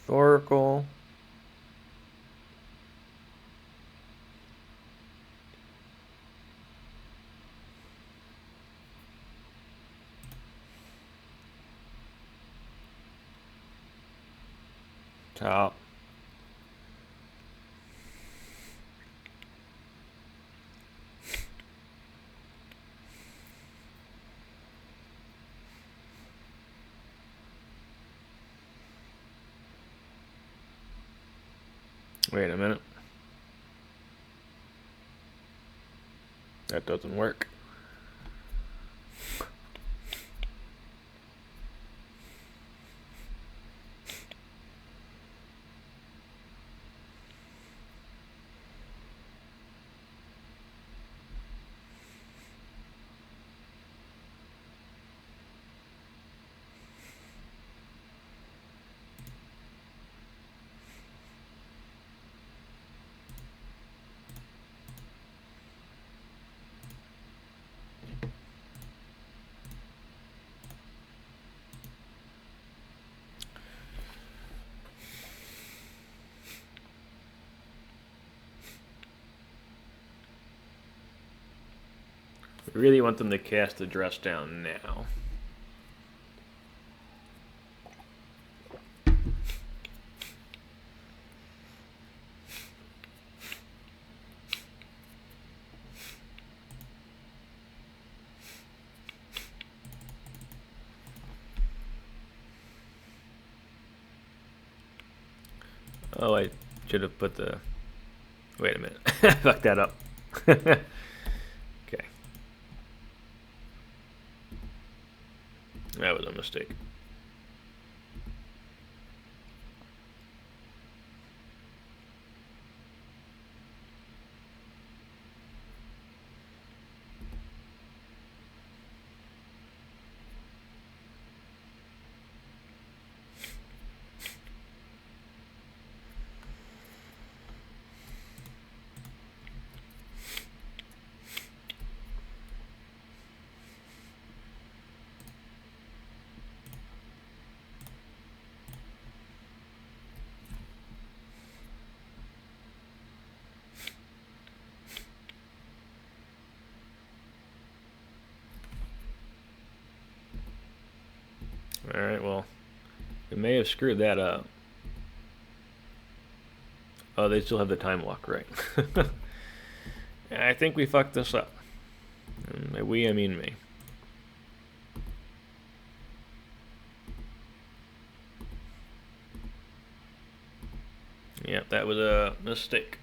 [SPEAKER 1] Oracle, top, wait a minute. That doesn't work. We really want them to cast the dress down now. Oh, I should have put the... Wait a minute. I fucked that up. Okay. That was a mistake. Alright, well, we may have screwed that up. Oh, they still have the time lock, right. I think we fucked this up. And by we, I mean me. Yep, that was a mistake.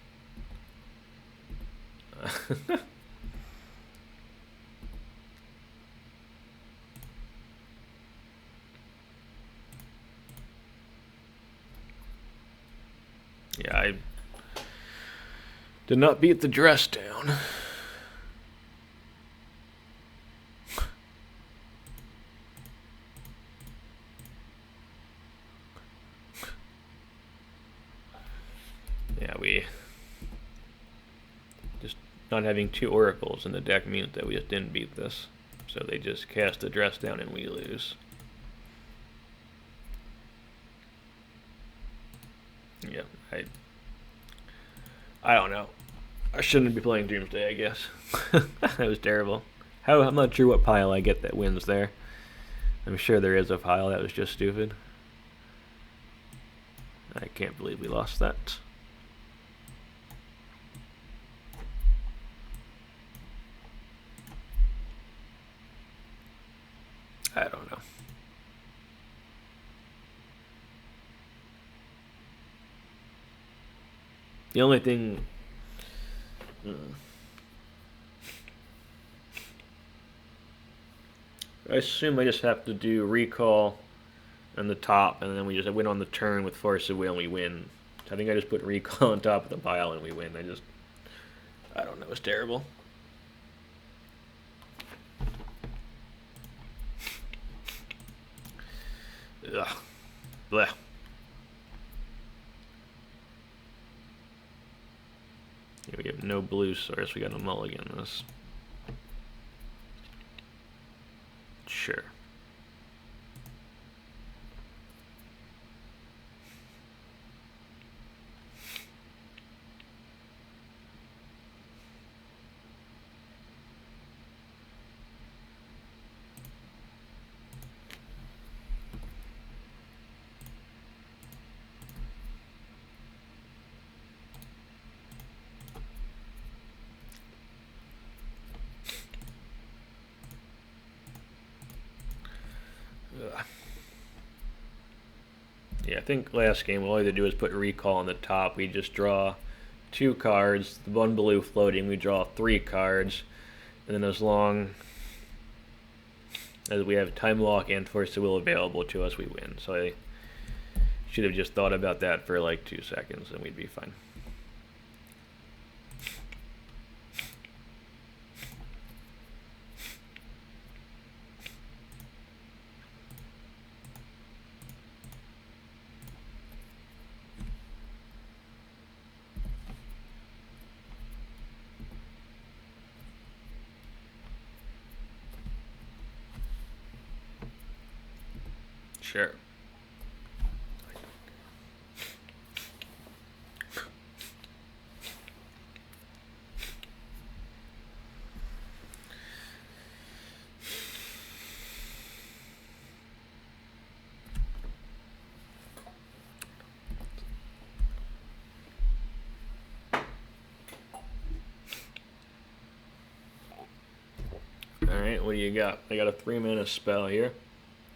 [SPEAKER 1] Yeah, I did not beat the dress down. Yeah, we just not having two oracles in the deck means that we just didn't beat this. So they just cast the dress down and we lose. Yeah, I don't know. I shouldn't be playing Doomsday, I guess. That was terrible. I'm not sure what pile I get that wins there. I'm sure there is a pile that was just stupid. I can't believe we lost that. I don't know. The only thing... I assume I just have to do recall on the top, and then we just win on the turn with Force of Will and we win. I think I just put recall on top of the pile and we win. I don't know, it's terrible. Ugh. Blech. Yeah, we have no blue source. We got a mulligan this. Sure. Yeah, I think last game all we had to do was put recall on the top. We just draw 2 cards, the one blue floating, we draw 3 cards, and then as long as we have time lock and Force of Will available to us, we win. So I should have just thought about that for like 2 seconds and we'd be fine. Sure. What do you got? I got a 3-mana spell here.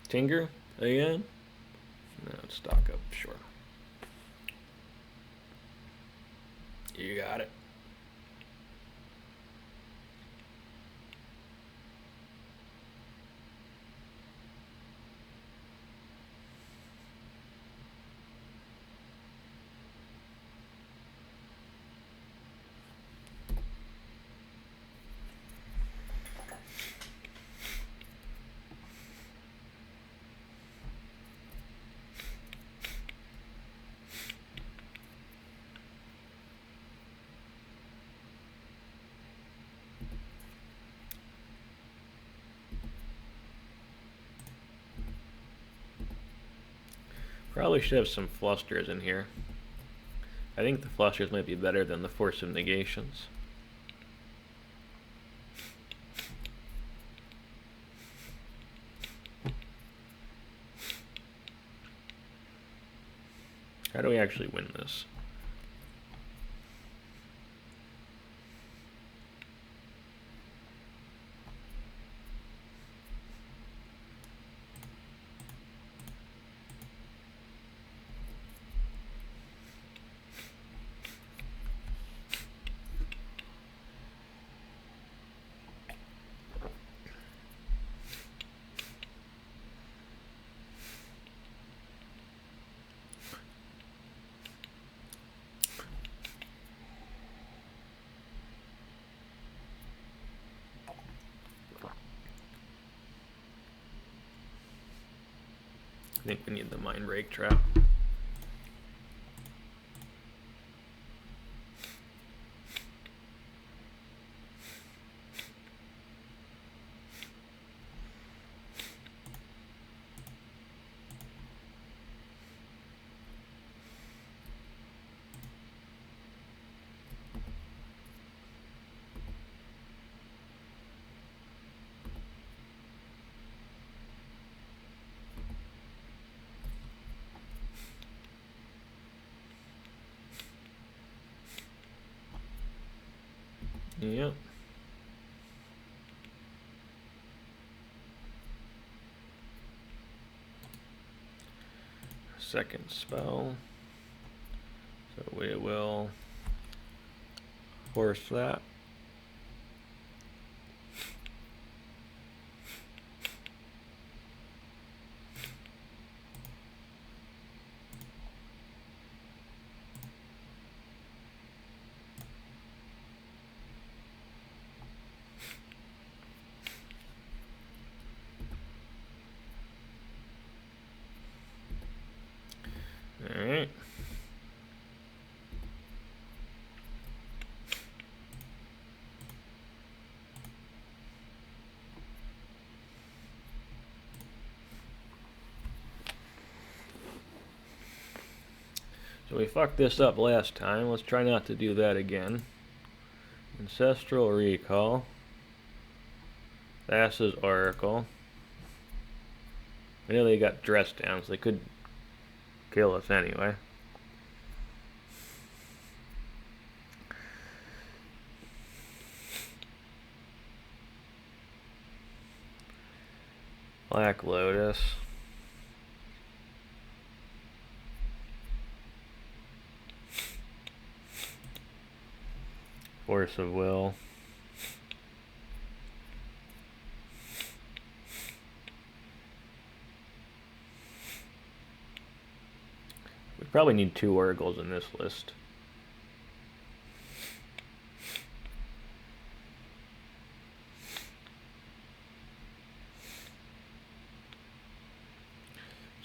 [SPEAKER 1] Tinker again? No, stock up, sure. You got it. Probably should have some Flusters in here. I think the Flusters might be better than the Force of Negations. How do we actually win this? I think we need the Mind Break trap. Yep. Second spell. So we will force that. Alright. So we fucked this up last time. Let's try not to do that again. Ancestral Recall. Thassa's Oracle. I know they got dressed down, so they could kill us anyway. Black Lotus. Force of Will. We probably need 2 Oracles in this list.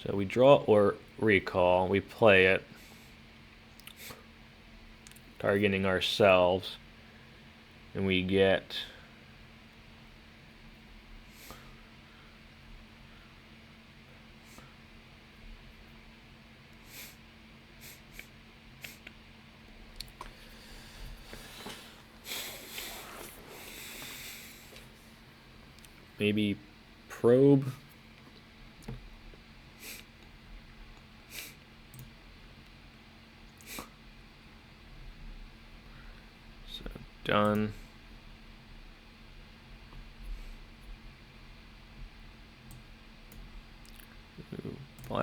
[SPEAKER 1] So we draw or recall, we play it, targeting ourselves, and we get maybe Probe. So done.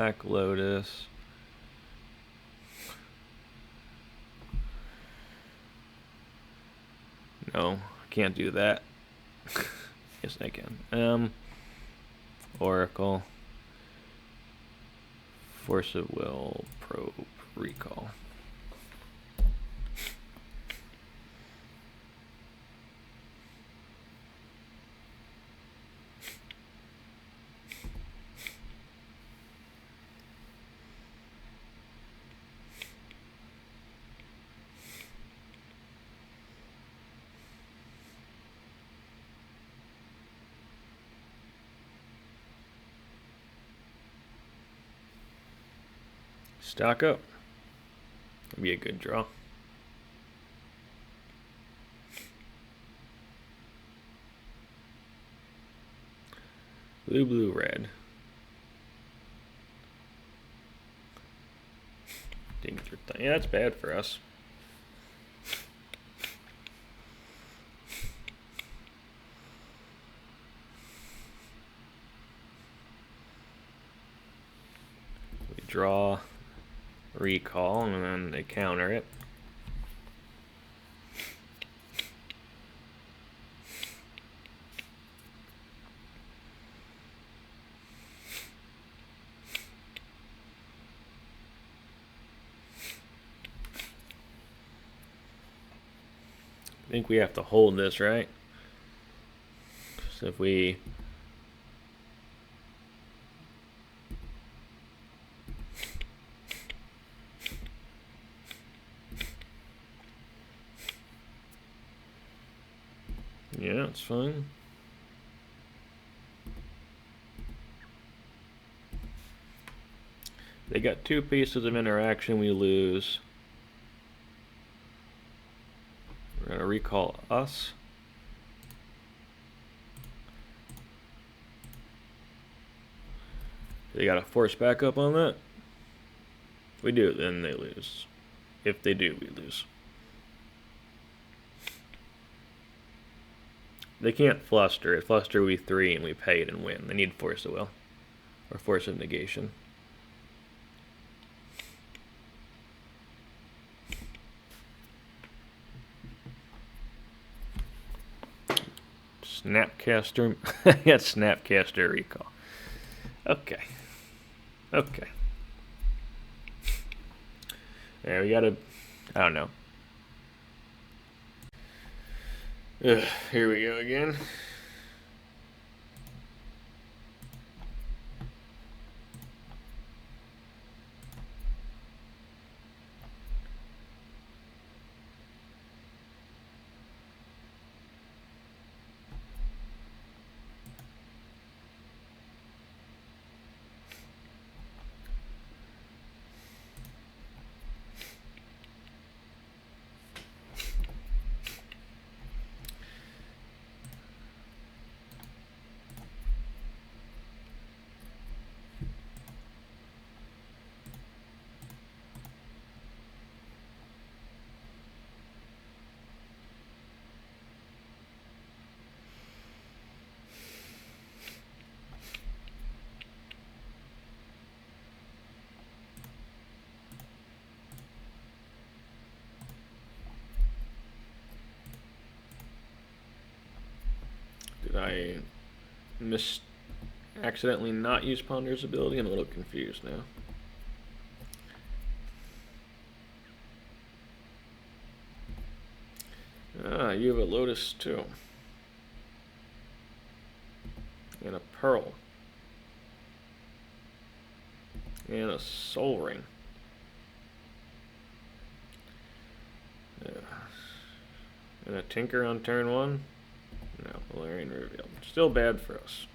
[SPEAKER 1] Black Lotus. No, can't do that. Yes, I can. Oracle. Force of Will, Probe, Recall. Stock up. That'd be a good draw. Blue, blue, red. Yeah, that's bad for us. We draw Recall, and then they counter it. I think we have to hold this, right? So if we... Yeah, it's fine. They got 2 pieces of interaction, we lose. We're going to recall us. They got to force back up on that? If we do, then they lose. If they do, we lose. They can't fluster. If fluster, we 3 and we pay it and win. They need Force of Will. Or Force of Negation. Snapcaster. Yeah, Snapcaster Recall. Okay. Okay. Yeah, we gotta... I don't know. Ugh, here we go again. Did I accidentally not use Ponder's ability? I'm a little confused now. Ah, you have a Lotus too. And a Pearl. And a Soul Ring. And a Tinker on turn 1? No, Valerian Revealed. Still bad for us.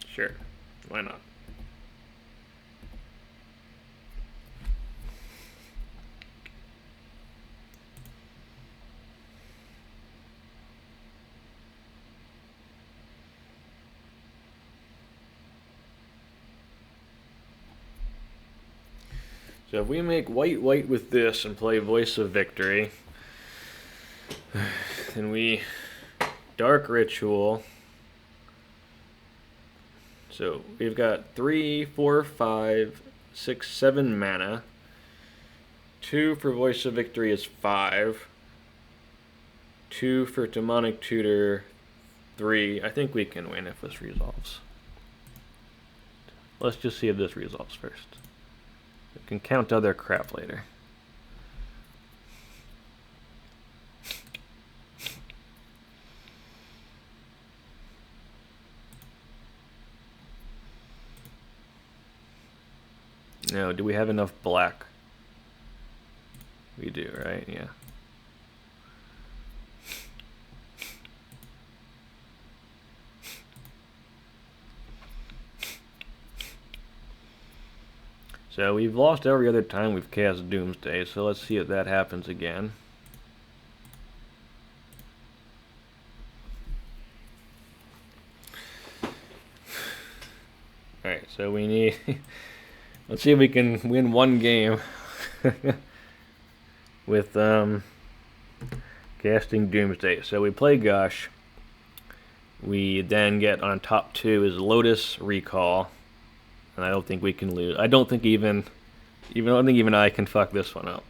[SPEAKER 1] Sure, why not? So if we make white with this and play Voice of Victory, then we Dark Ritual. So we've got 3, 4, 5, 6, 7 mana. 2 for Voice of Victory is 5. 2 for Demonic Tutor, 3. I think we can win if this resolves. Let's just see if this resolves first. We can count other crap later. No, do we have enough black? We do, right? Yeah. So we've lost every other time we've cast Doomsday, so let's see if that happens again. Alright, so we need... let's see if we can win one game with casting Doomsday. So we play Gush. We then get on top 2 is Lotus Recall. And I don't think we can lose. I don't think even I can fuck this one up.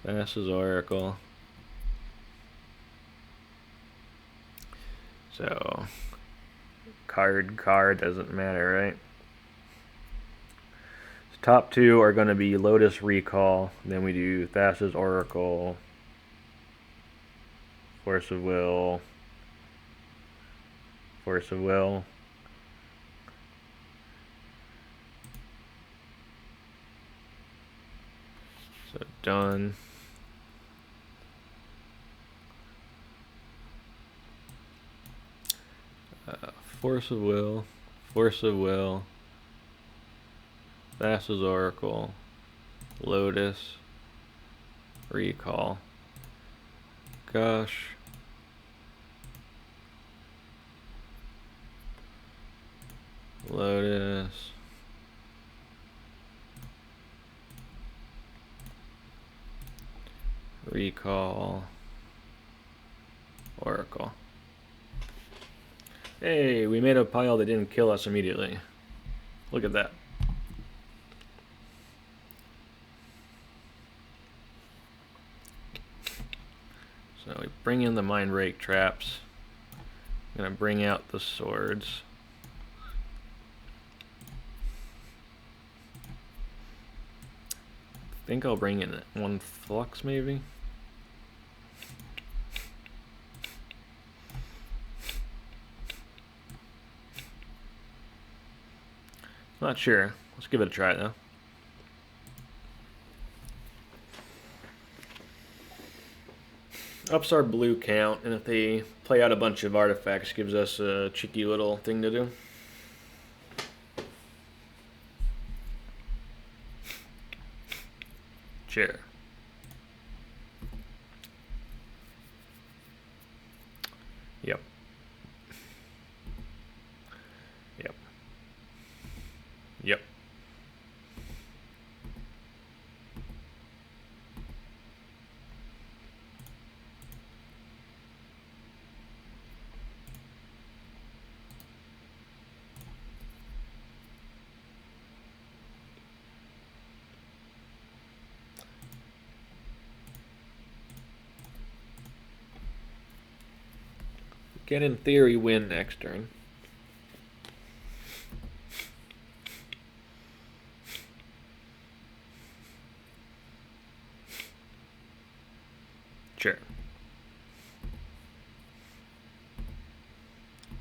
[SPEAKER 1] Thassa's Oracle. So card doesn't matter, right? So top 2 are going to be Lotus Recall. Then we do Thassa's Oracle, Force of Will. Force of Will. So done. Force of Will. Force of Will. Thassa's Oracle. Lotus. Recall. Gush. Lotus. Recall. Oracle. Hey, we made a pile that didn't kill us immediately. Look at that. So we bring in the Mind Rake traps. I'm gonna bring out the swords. I think I'll bring in 1 Flux maybe. Not sure. Let's give it a try though. Ups our blue count, and if they play out a bunch of artifacts, gives us a cheeky little thing to do. Sure. Yep. Yep. Yep. Can in theory win next turn. Sure.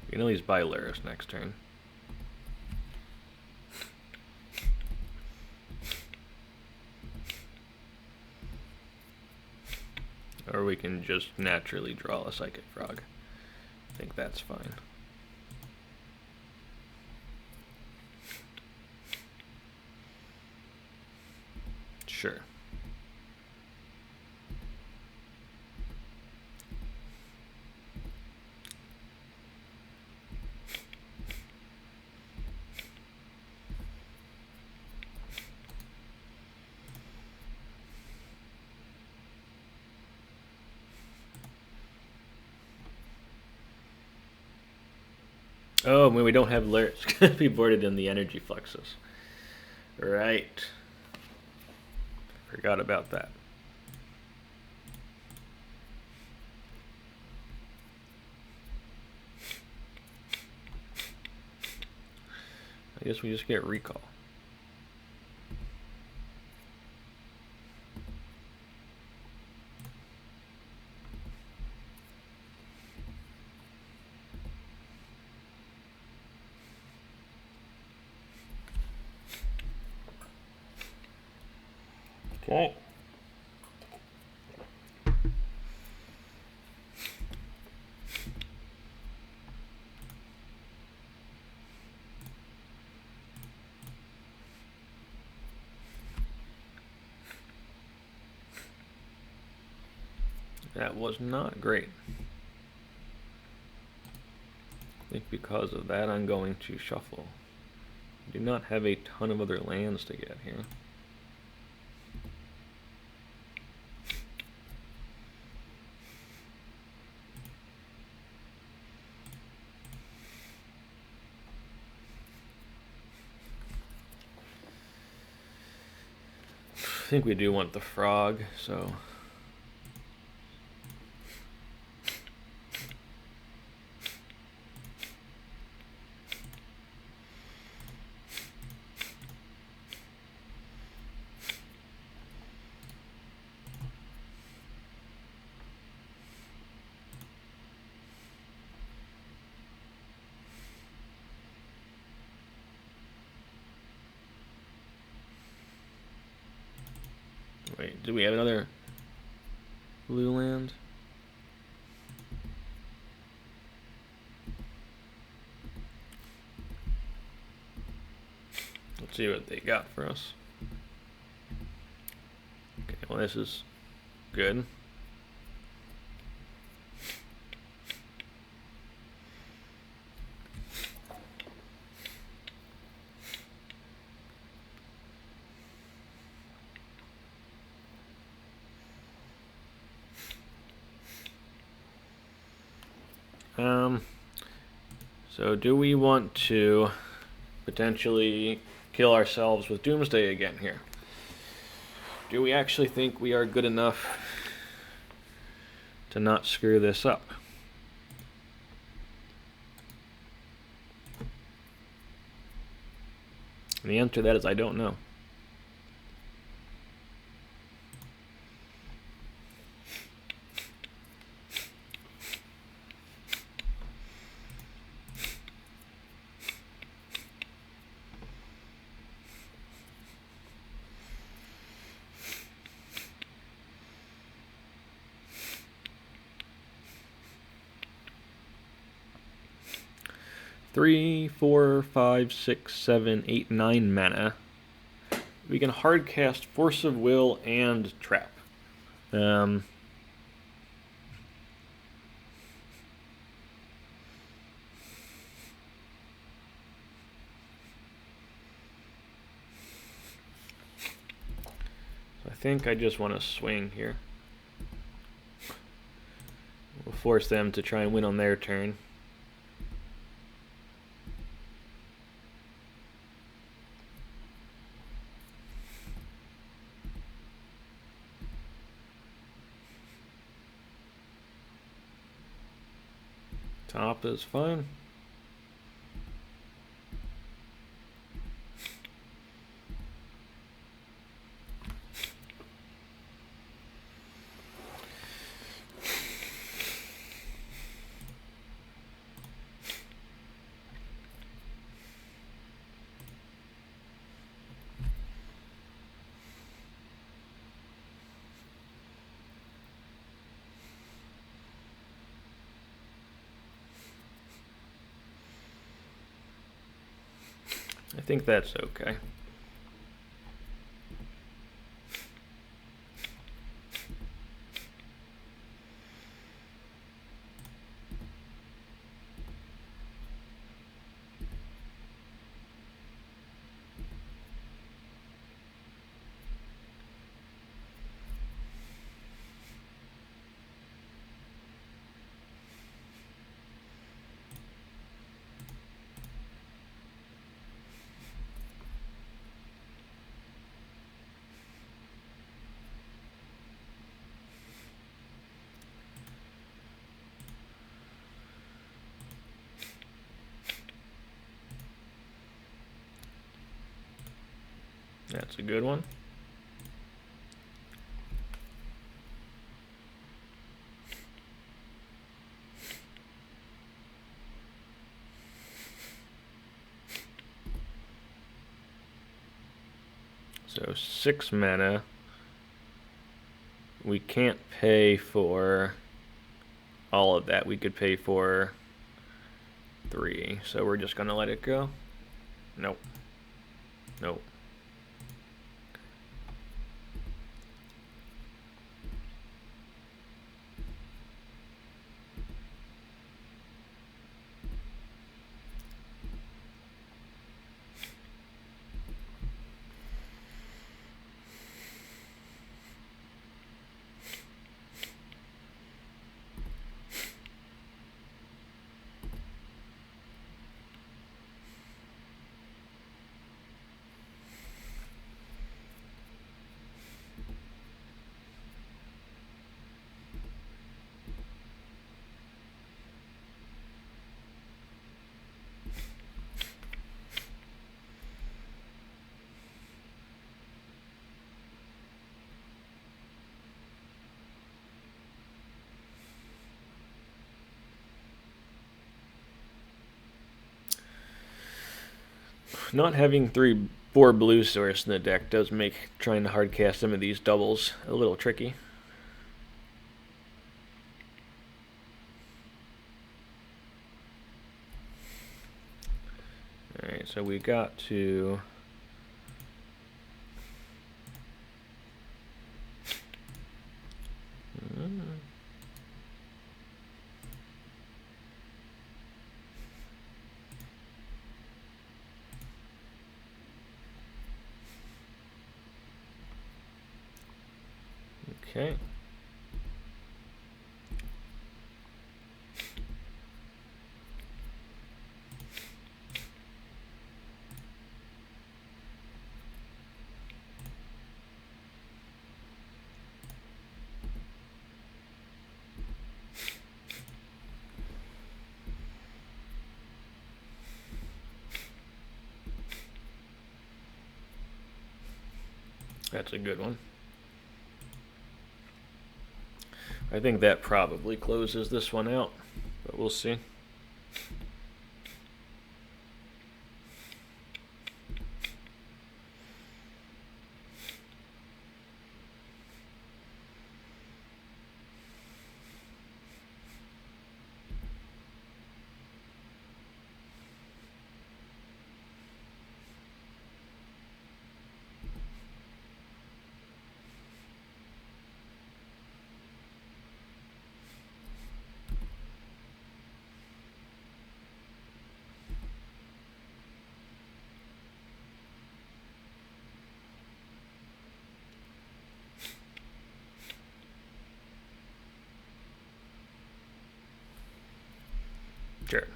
[SPEAKER 1] We can always buy Lurrus next turn. Or we can just naturally draw a Psychic Frog. I think that's fine. Sure. Oh, when we don't have Lurrus, it's going to be boarded in the energy fluxes. Right. Forgot about that. I guess we just get recall. Okay. That was not great. I think because of that, I'm going to shuffle. I do not have a ton of other lands to get here. I think we do want the frog, so... Wait, do we have another blue land? Let's see what they got for us. Okay, well this is good. So do we want to potentially kill ourselves with Doomsday again here? Do we actually think we are good enough to not screw this up? And the answer to that is I don't know. Three, 4, 5, 6, 7, 8, 9 mana. We can hard cast Force of Will and Trap. So I think I just want to swing here. We'll force them to try and win on their turn. Top is fine. I think that's okay. That's a good one. So 6 mana. We can't pay for all of that. We could pay for 3. So we're just gonna let it go. Nope. Nope. Not having 4 blue source in the deck does make trying to hardcast some of these doubles a little tricky. Alright, so we got to... Okay. That's a good one. I think that probably closes this one out, but we'll see. Sure.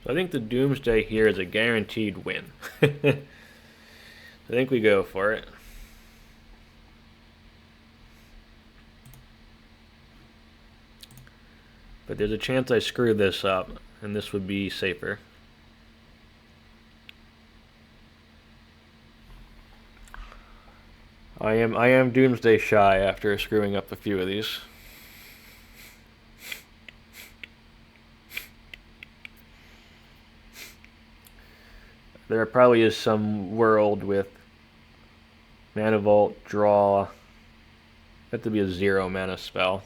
[SPEAKER 1] So I think the Doomsday here is a guaranteed win. I think we go for it. But there's a chance I screw this up, and this would be safer. I am Doomsday shy after screwing up a few of these. There probably is some world with Mana Vault, draw. Have to be a 0 mana spell.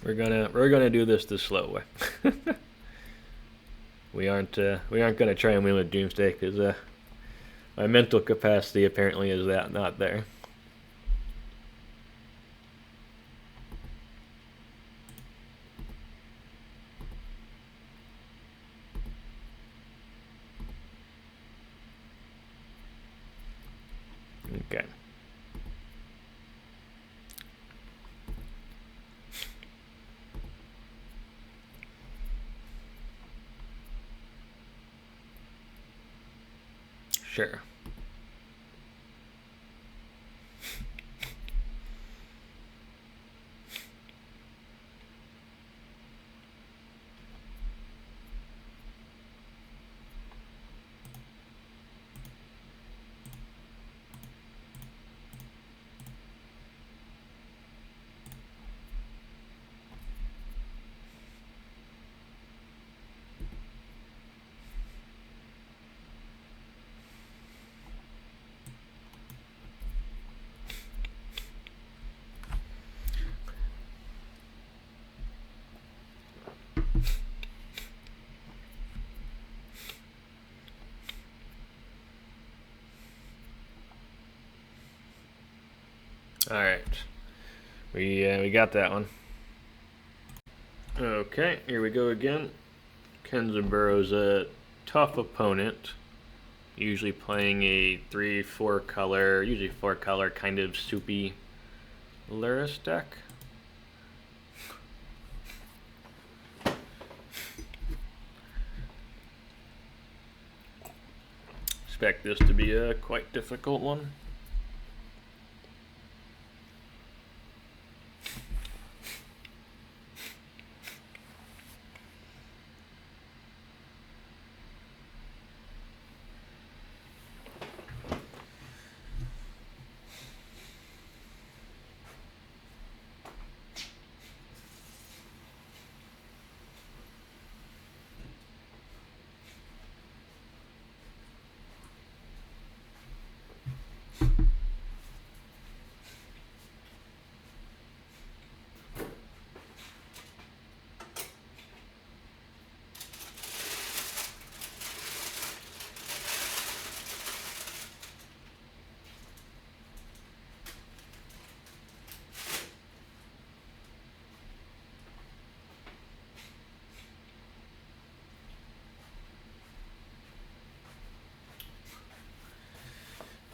[SPEAKER 1] We're gonna do this the slow way. We aren't gonna try and win with Doomsday because my mental capacity apparently is not there. Okay. Sure. All right, we got that one. Okay, here we go again. Kenzaburo's a tough opponent, usually playing a 3-4 color, usually 4 color kind of soupy Lurrus deck. Expect this to be a quite difficult one.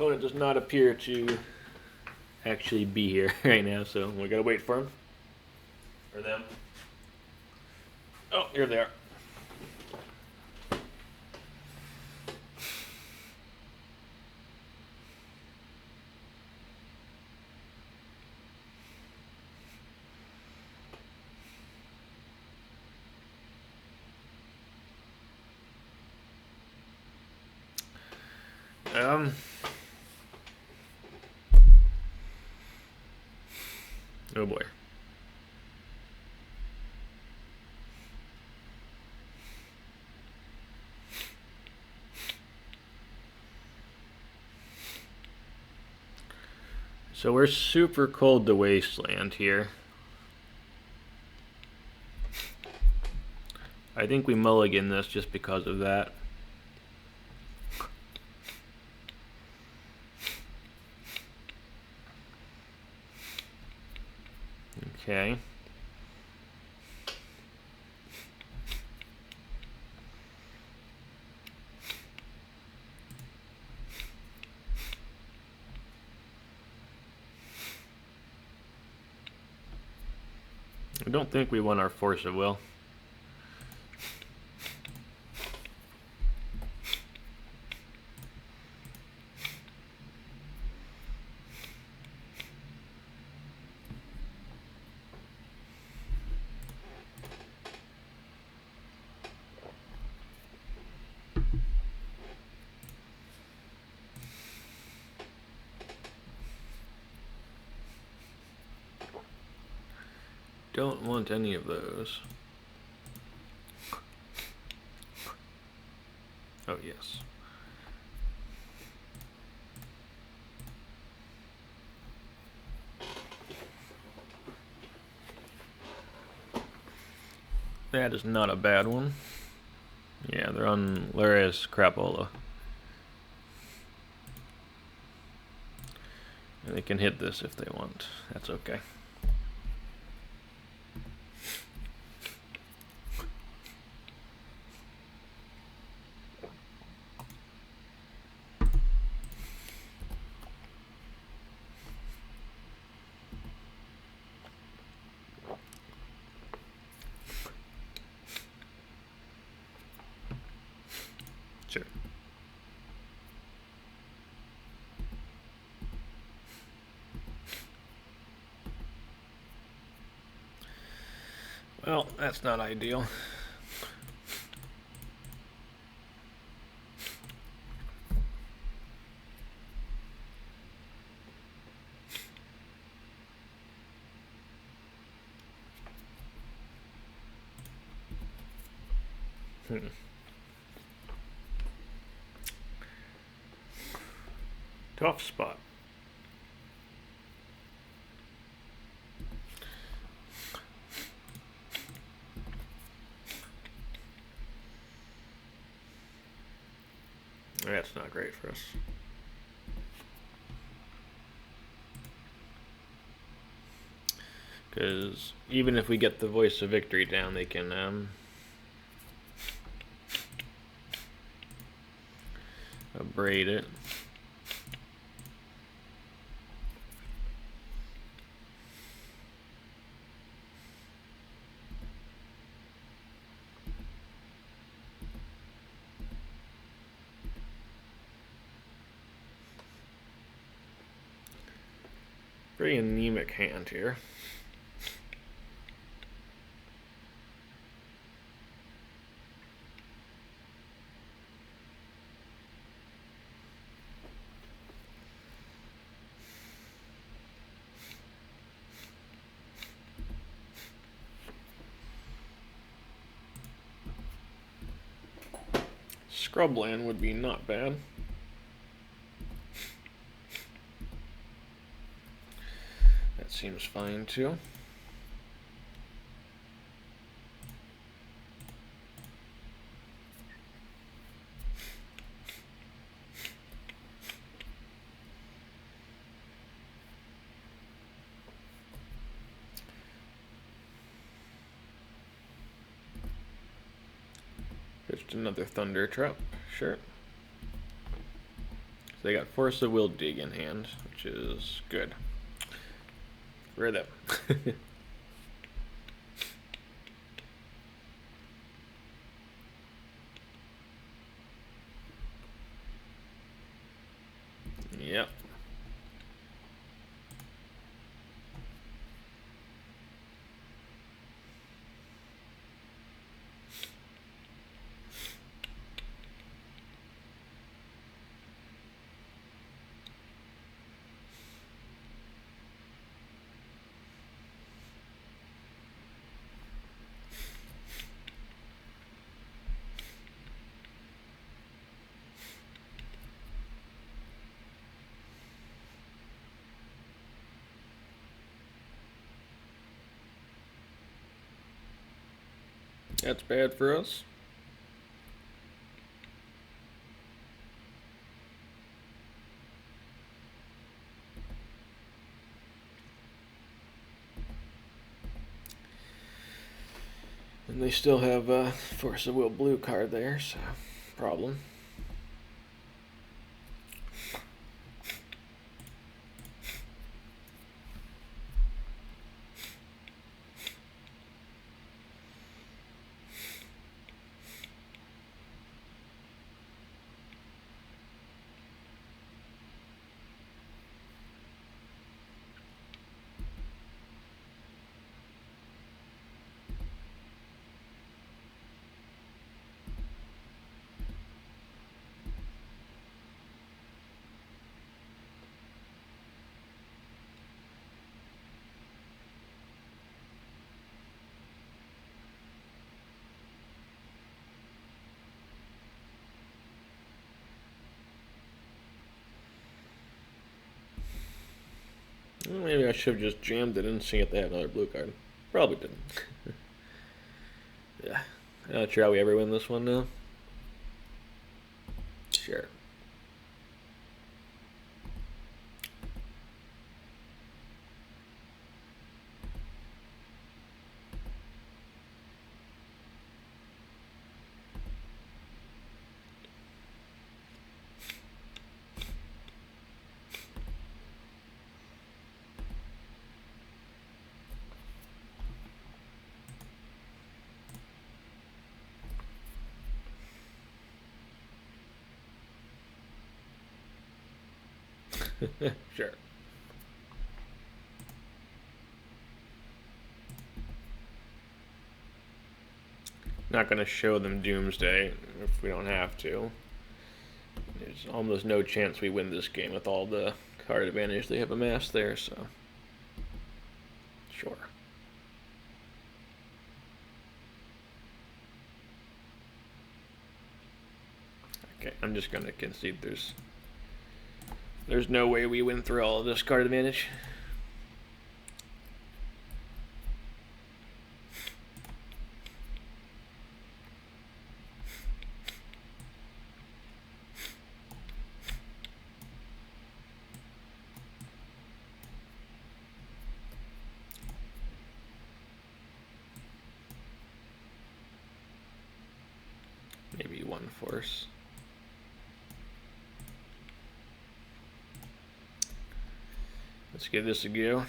[SPEAKER 1] Opponent does not appear to actually be here right now, so we gotta wait for him. Or them. Oh, here they are. Oh boy. So we're super cold to Wasteland here. I think we mulligan this just because of that. Okay. I don't think we won our Force of Will. Don't want any of those. Oh, yes. That is not a bad one. Yeah, they're on Lurrus Crapola. And they can hit this if they want. That's okay. Sure. Well, that's not ideal. Tough spot. That's not great for us. Because even if we get the Voice of Victory down, they can abrade it. Pretty anemic hand here. Scrubland would be not bad. That seems fine too. Just another Thunder Trap, sure. So they got Force of Will Dig in hand, which is good. Rid of them. Yep. That's bad for us. And they still have a Force of Will blue card there, so problem. Well, maybe I should have just jammed it and seen if they had another blue card. Probably didn't. Yeah. Not sure how we ever win this one now. Sure. Sure. Not going to show them Doomsday if we don't have to. There's almost no chance we win this game with all the card advantage they have amassed there, so sure. Okay, I'm just going to concede there's no way we win through all of this card advantage. Maybe one force. Let's give this a go.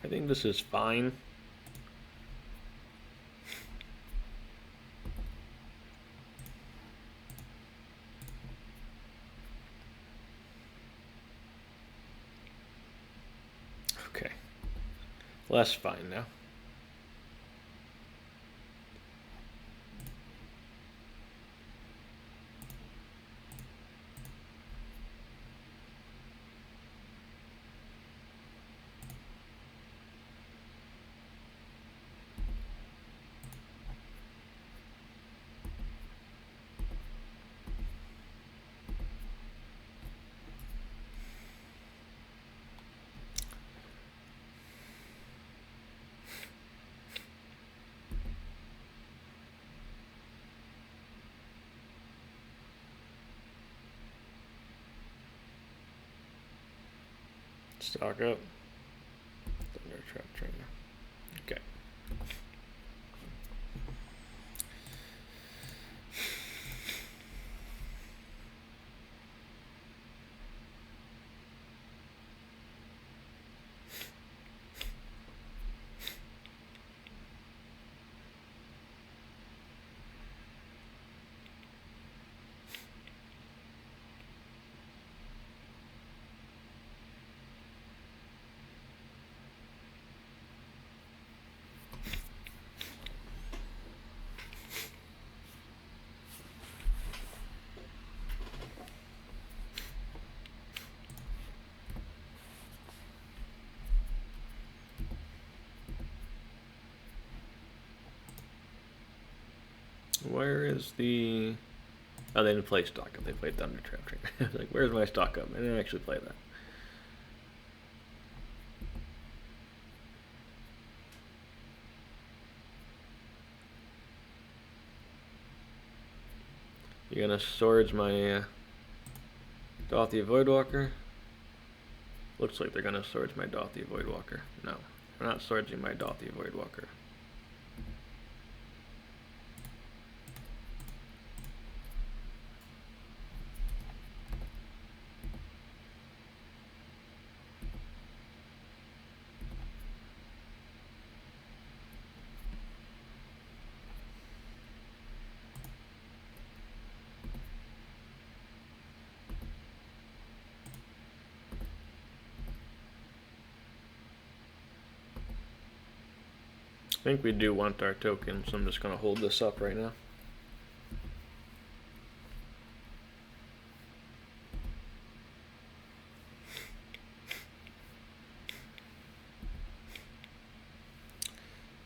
[SPEAKER 1] I think this is fine. Okay. Less fine now. Stock up. Thunder Trap Trainer. Okay. Where is the... Oh, they didn't play stock up. They played Thunder Trap Trainer. I was like, where's my stock up? I didn't actually play that. You're gonna Swords my Dauthi Voidwalker? Looks like they're gonna Swords my Dauthi Voidwalker. No, they're not Swordsing my Dauthi Voidwalker. I think we do want our token, so I'm just going to hold this up right now.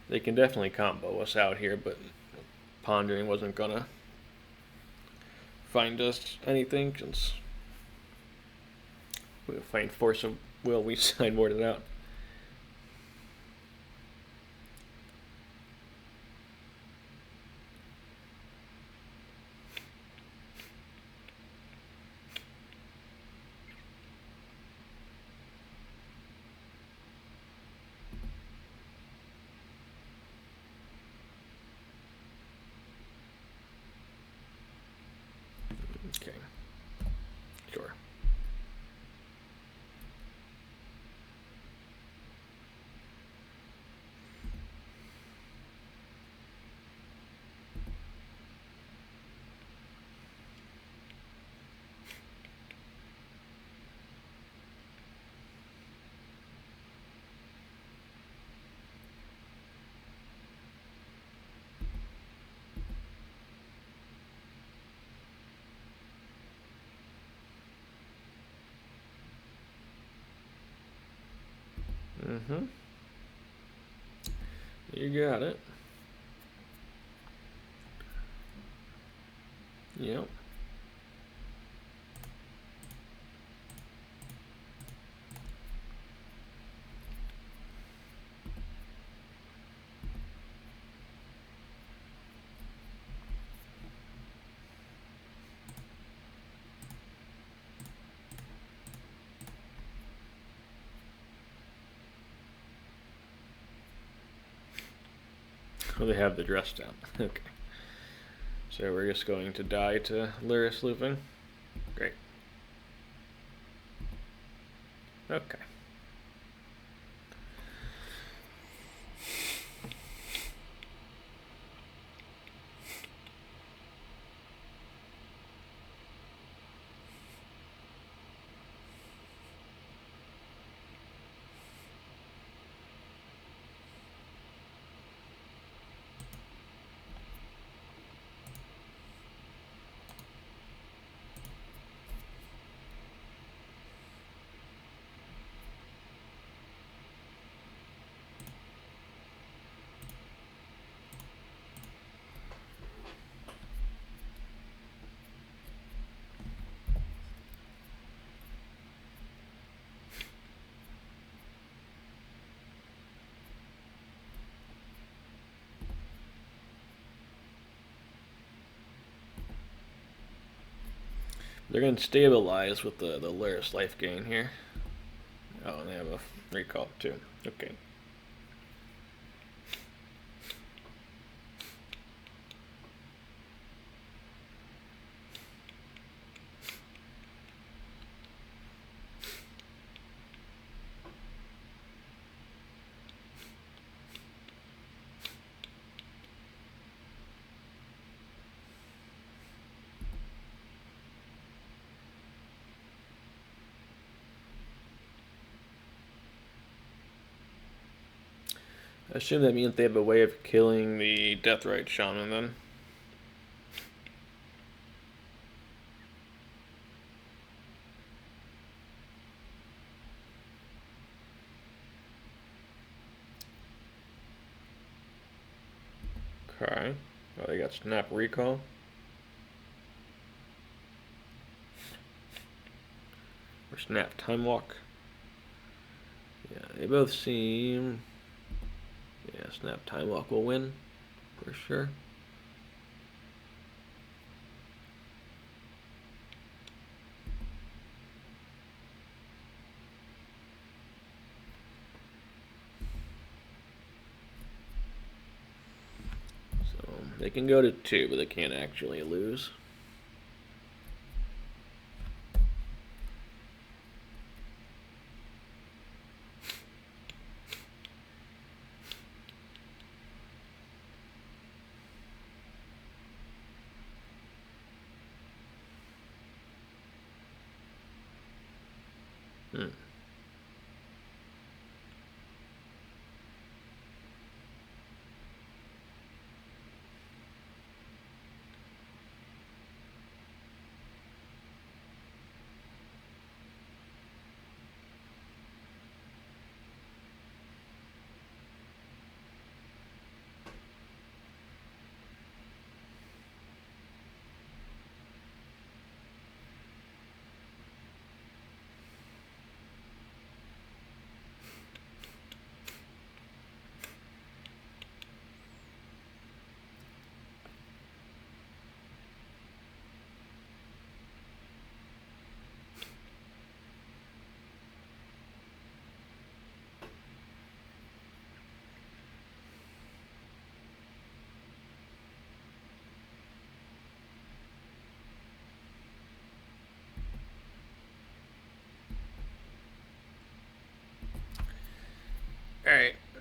[SPEAKER 1] They can definitely combo us out here, but Pondering wasn't going to find us anything, since We'll find Force of Will. We sideboarded out. Okay. Sure. Mm-hmm. You got it. Yep. Oh, they have the dress down. Okay. So we're just going to die to Lurrus looping. Great. Okay. They're going to stabilize with the Lurrus life gain here. Oh, and they have a recall too. Okay. I assume that means they have a way of killing the Deathrite Shaman then. Okay. Oh, they got Snap Recall. Or Snap Time Walk. Yeah, they both seem... Yeah, Snap Time Walk will win, for sure. So, they can go to 2, but they can't actually lose.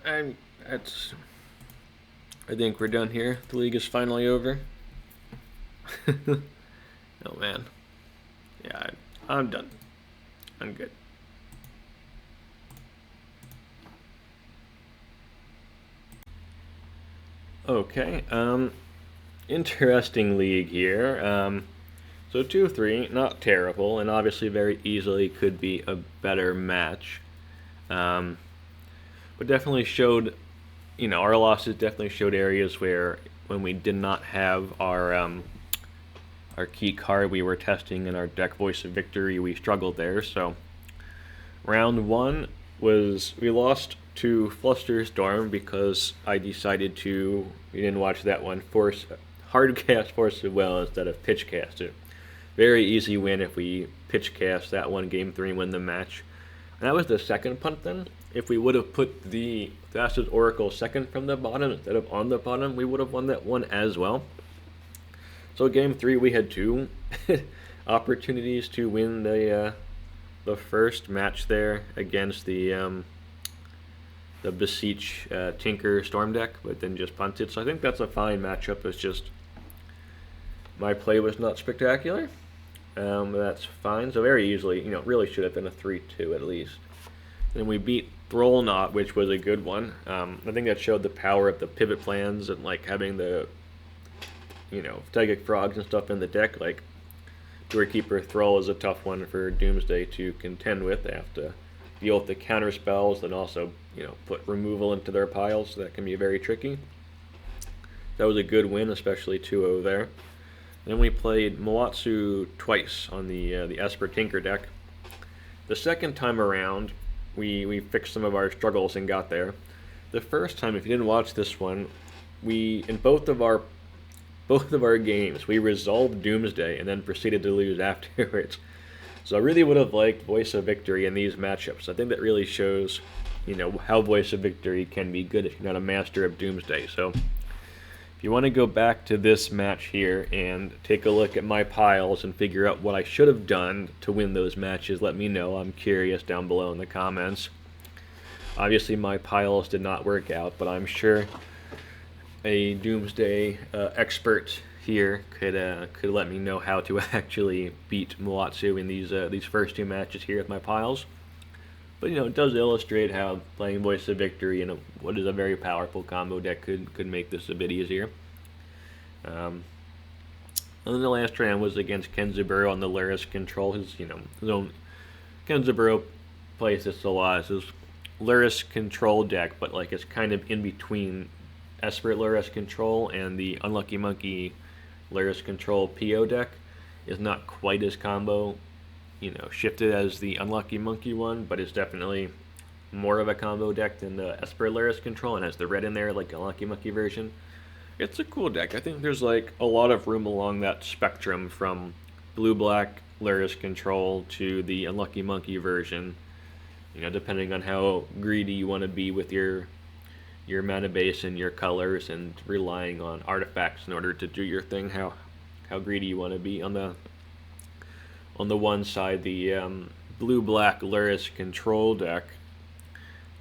[SPEAKER 1] I think we're done here. The league is finally over. Oh man. Yeah, I'm done. I'm good. Okay, interesting league here. So 2-3, not terrible, and obviously very easily could be a better match. But definitely showed, our losses definitely showed areas where when we did not have our key card we were testing in our deck Voice of Victory, we struggled there. So round 1 was, we lost to Flusterstorm because I decided to, you didn't watch that one, hard cast Force of Will instead of pitch cast it. Very easy win if we pitch cast that one, game 3, and win the match. And that was the second punt then. If we would have put the Thassa's Oracle second from the bottom instead of on the bottom, we would have won that one as well. So game 3 we had 2 opportunities to win the first match there against the Beseech Tinker Storm deck, but then just punted. So I think that's a fine matchup. It's just my play was not spectacular. That's fine. So very easily, really should have been a 3-2 at least. And we beat Thrull Nought, which was a good one. I think that showed the power of the pivot plans and like having the Psychic Frogs and stuff in the deck. Like Doorkeeper Thrull is a tough one for Doomsday to contend with. They have to deal with the counter spells and also put removal into their piles, so that can be very tricky. That was a good win, especially 2-0 there. Then we played Moatsu twice on the Esper Tinker deck. The second time around, we fixed some of our struggles and got there. The first time, if you didn't watch this one, we in both of our games we resolved Doomsday and then proceeded to lose afterwards. So I really would have liked Voice of Victory in these matchups. I think that really shows, how Voice of Victory can be good if you're not a master of Doomsday. So if you want to go back to this match here and take a look at my piles and figure out what I should have done to win those matches, let me know. I'm curious down below in the comments. Obviously my piles did not work out, but I'm sure a Doomsday expert here could let me know how to actually beat Moatsu in these first 2 matches here with my piles. But it does illustrate how playing Voice of Victory in what is a very powerful combo deck could make this a bit easier. And then the last round was against Kenzaburo on the Lurrus control. His own Kenzaburo plays this a lot. It's his Lurrus control deck, but like it's kind of in between Esper Lurrus control and the Unlucky Monkey Lurrus control PO deck. Is not quite as combo shifted as the Unlucky Monkey one, but it's definitely more of a combo deck than the Esper Lurrus control, and has the red in there like Unlucky Monkey version. It's a cool deck. I think there's like a lot of room along that spectrum from blue-black Lurrus control to the Unlucky Monkey version, depending on how greedy you want to be with your mana base and your colors and relying on artifacts in order to do your thing, how greedy you want to be. On the one side, the blue-black Lurrus control deck,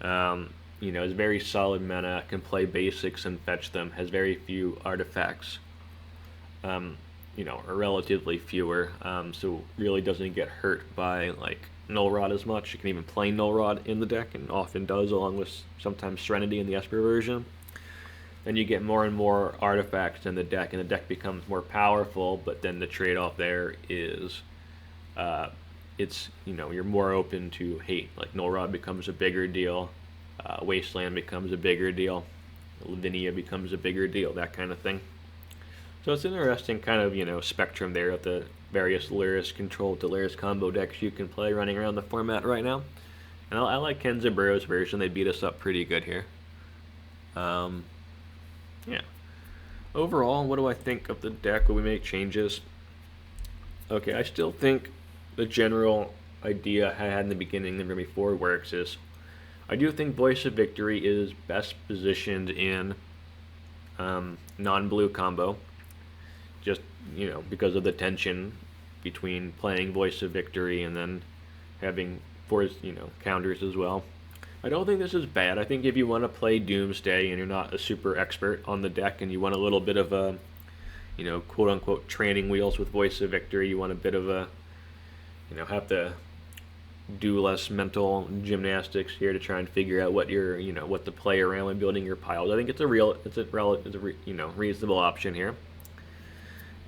[SPEAKER 1] is very solid mana, can play basics and fetch them, has very few artifacts, or relatively fewer, so really doesn't get hurt by like Null Rod as much. You can even play Null Rod in the deck, and often does, along with sometimes Serenity in the Esper version. Then you get more and more artifacts in the deck, and the deck becomes more powerful, but then the trade-off there is you're more open to hate. Like Null Rod becomes a bigger deal, Wasteland becomes a bigger deal, Lavinia becomes a bigger deal, that kind of thing. So it's an interesting kind of spectrum there of the various Lurrus control to Lurrus combo decks you can play running around the format right now. And I like Kenzaburo's version. They beat us up pretty good here. Yeah. Overall, what do I think of the deck? Will we make changes? Okay, I still think the general idea I had in the beginning and before works is I do think Voice of Victory is best positioned in non-blue combo, just because of the tension between playing Voice of Victory and then having counters as well. I don't think this is bad. I think if you want to play Doomsday and you're not a super expert on the deck and you want a little bit of a, you know, quote unquote training wheels with Voice of Victory, you want a bit of a, you know, have to do less mental gymnastics here to try and figure out what you're, you know, what to play around when building your piles. I think it's you know, reasonable option here.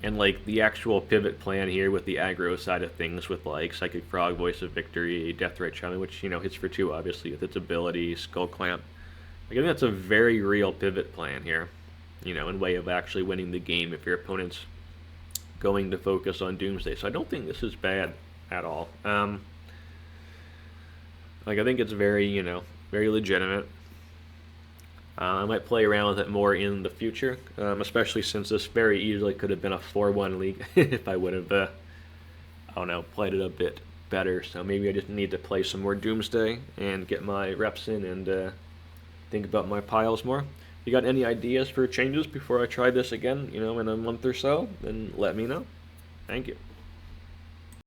[SPEAKER 1] And like the actual pivot plan here with the aggro side of things with like Psychic Frog, Voice of Victory, Deathrite Shaman, which, you know, hits for 2 obviously with its ability, Skullclamp. I think that's a very real pivot plan here, you know, in way of actually winning the game if your opponent's going to focus on Doomsday. So I don't think this is bad at all. Like, I think it's very, you know, very legitimate. I might play around with it more in the future, especially since this very easily could have been a 4-1 league if I would have, I don't know, played it a bit better. So maybe I just need to play some more Doomsday and get my reps in and think about my piles more. If you got any ideas for changes before I try this again, you know, in a month or so, then let me know. Thank you.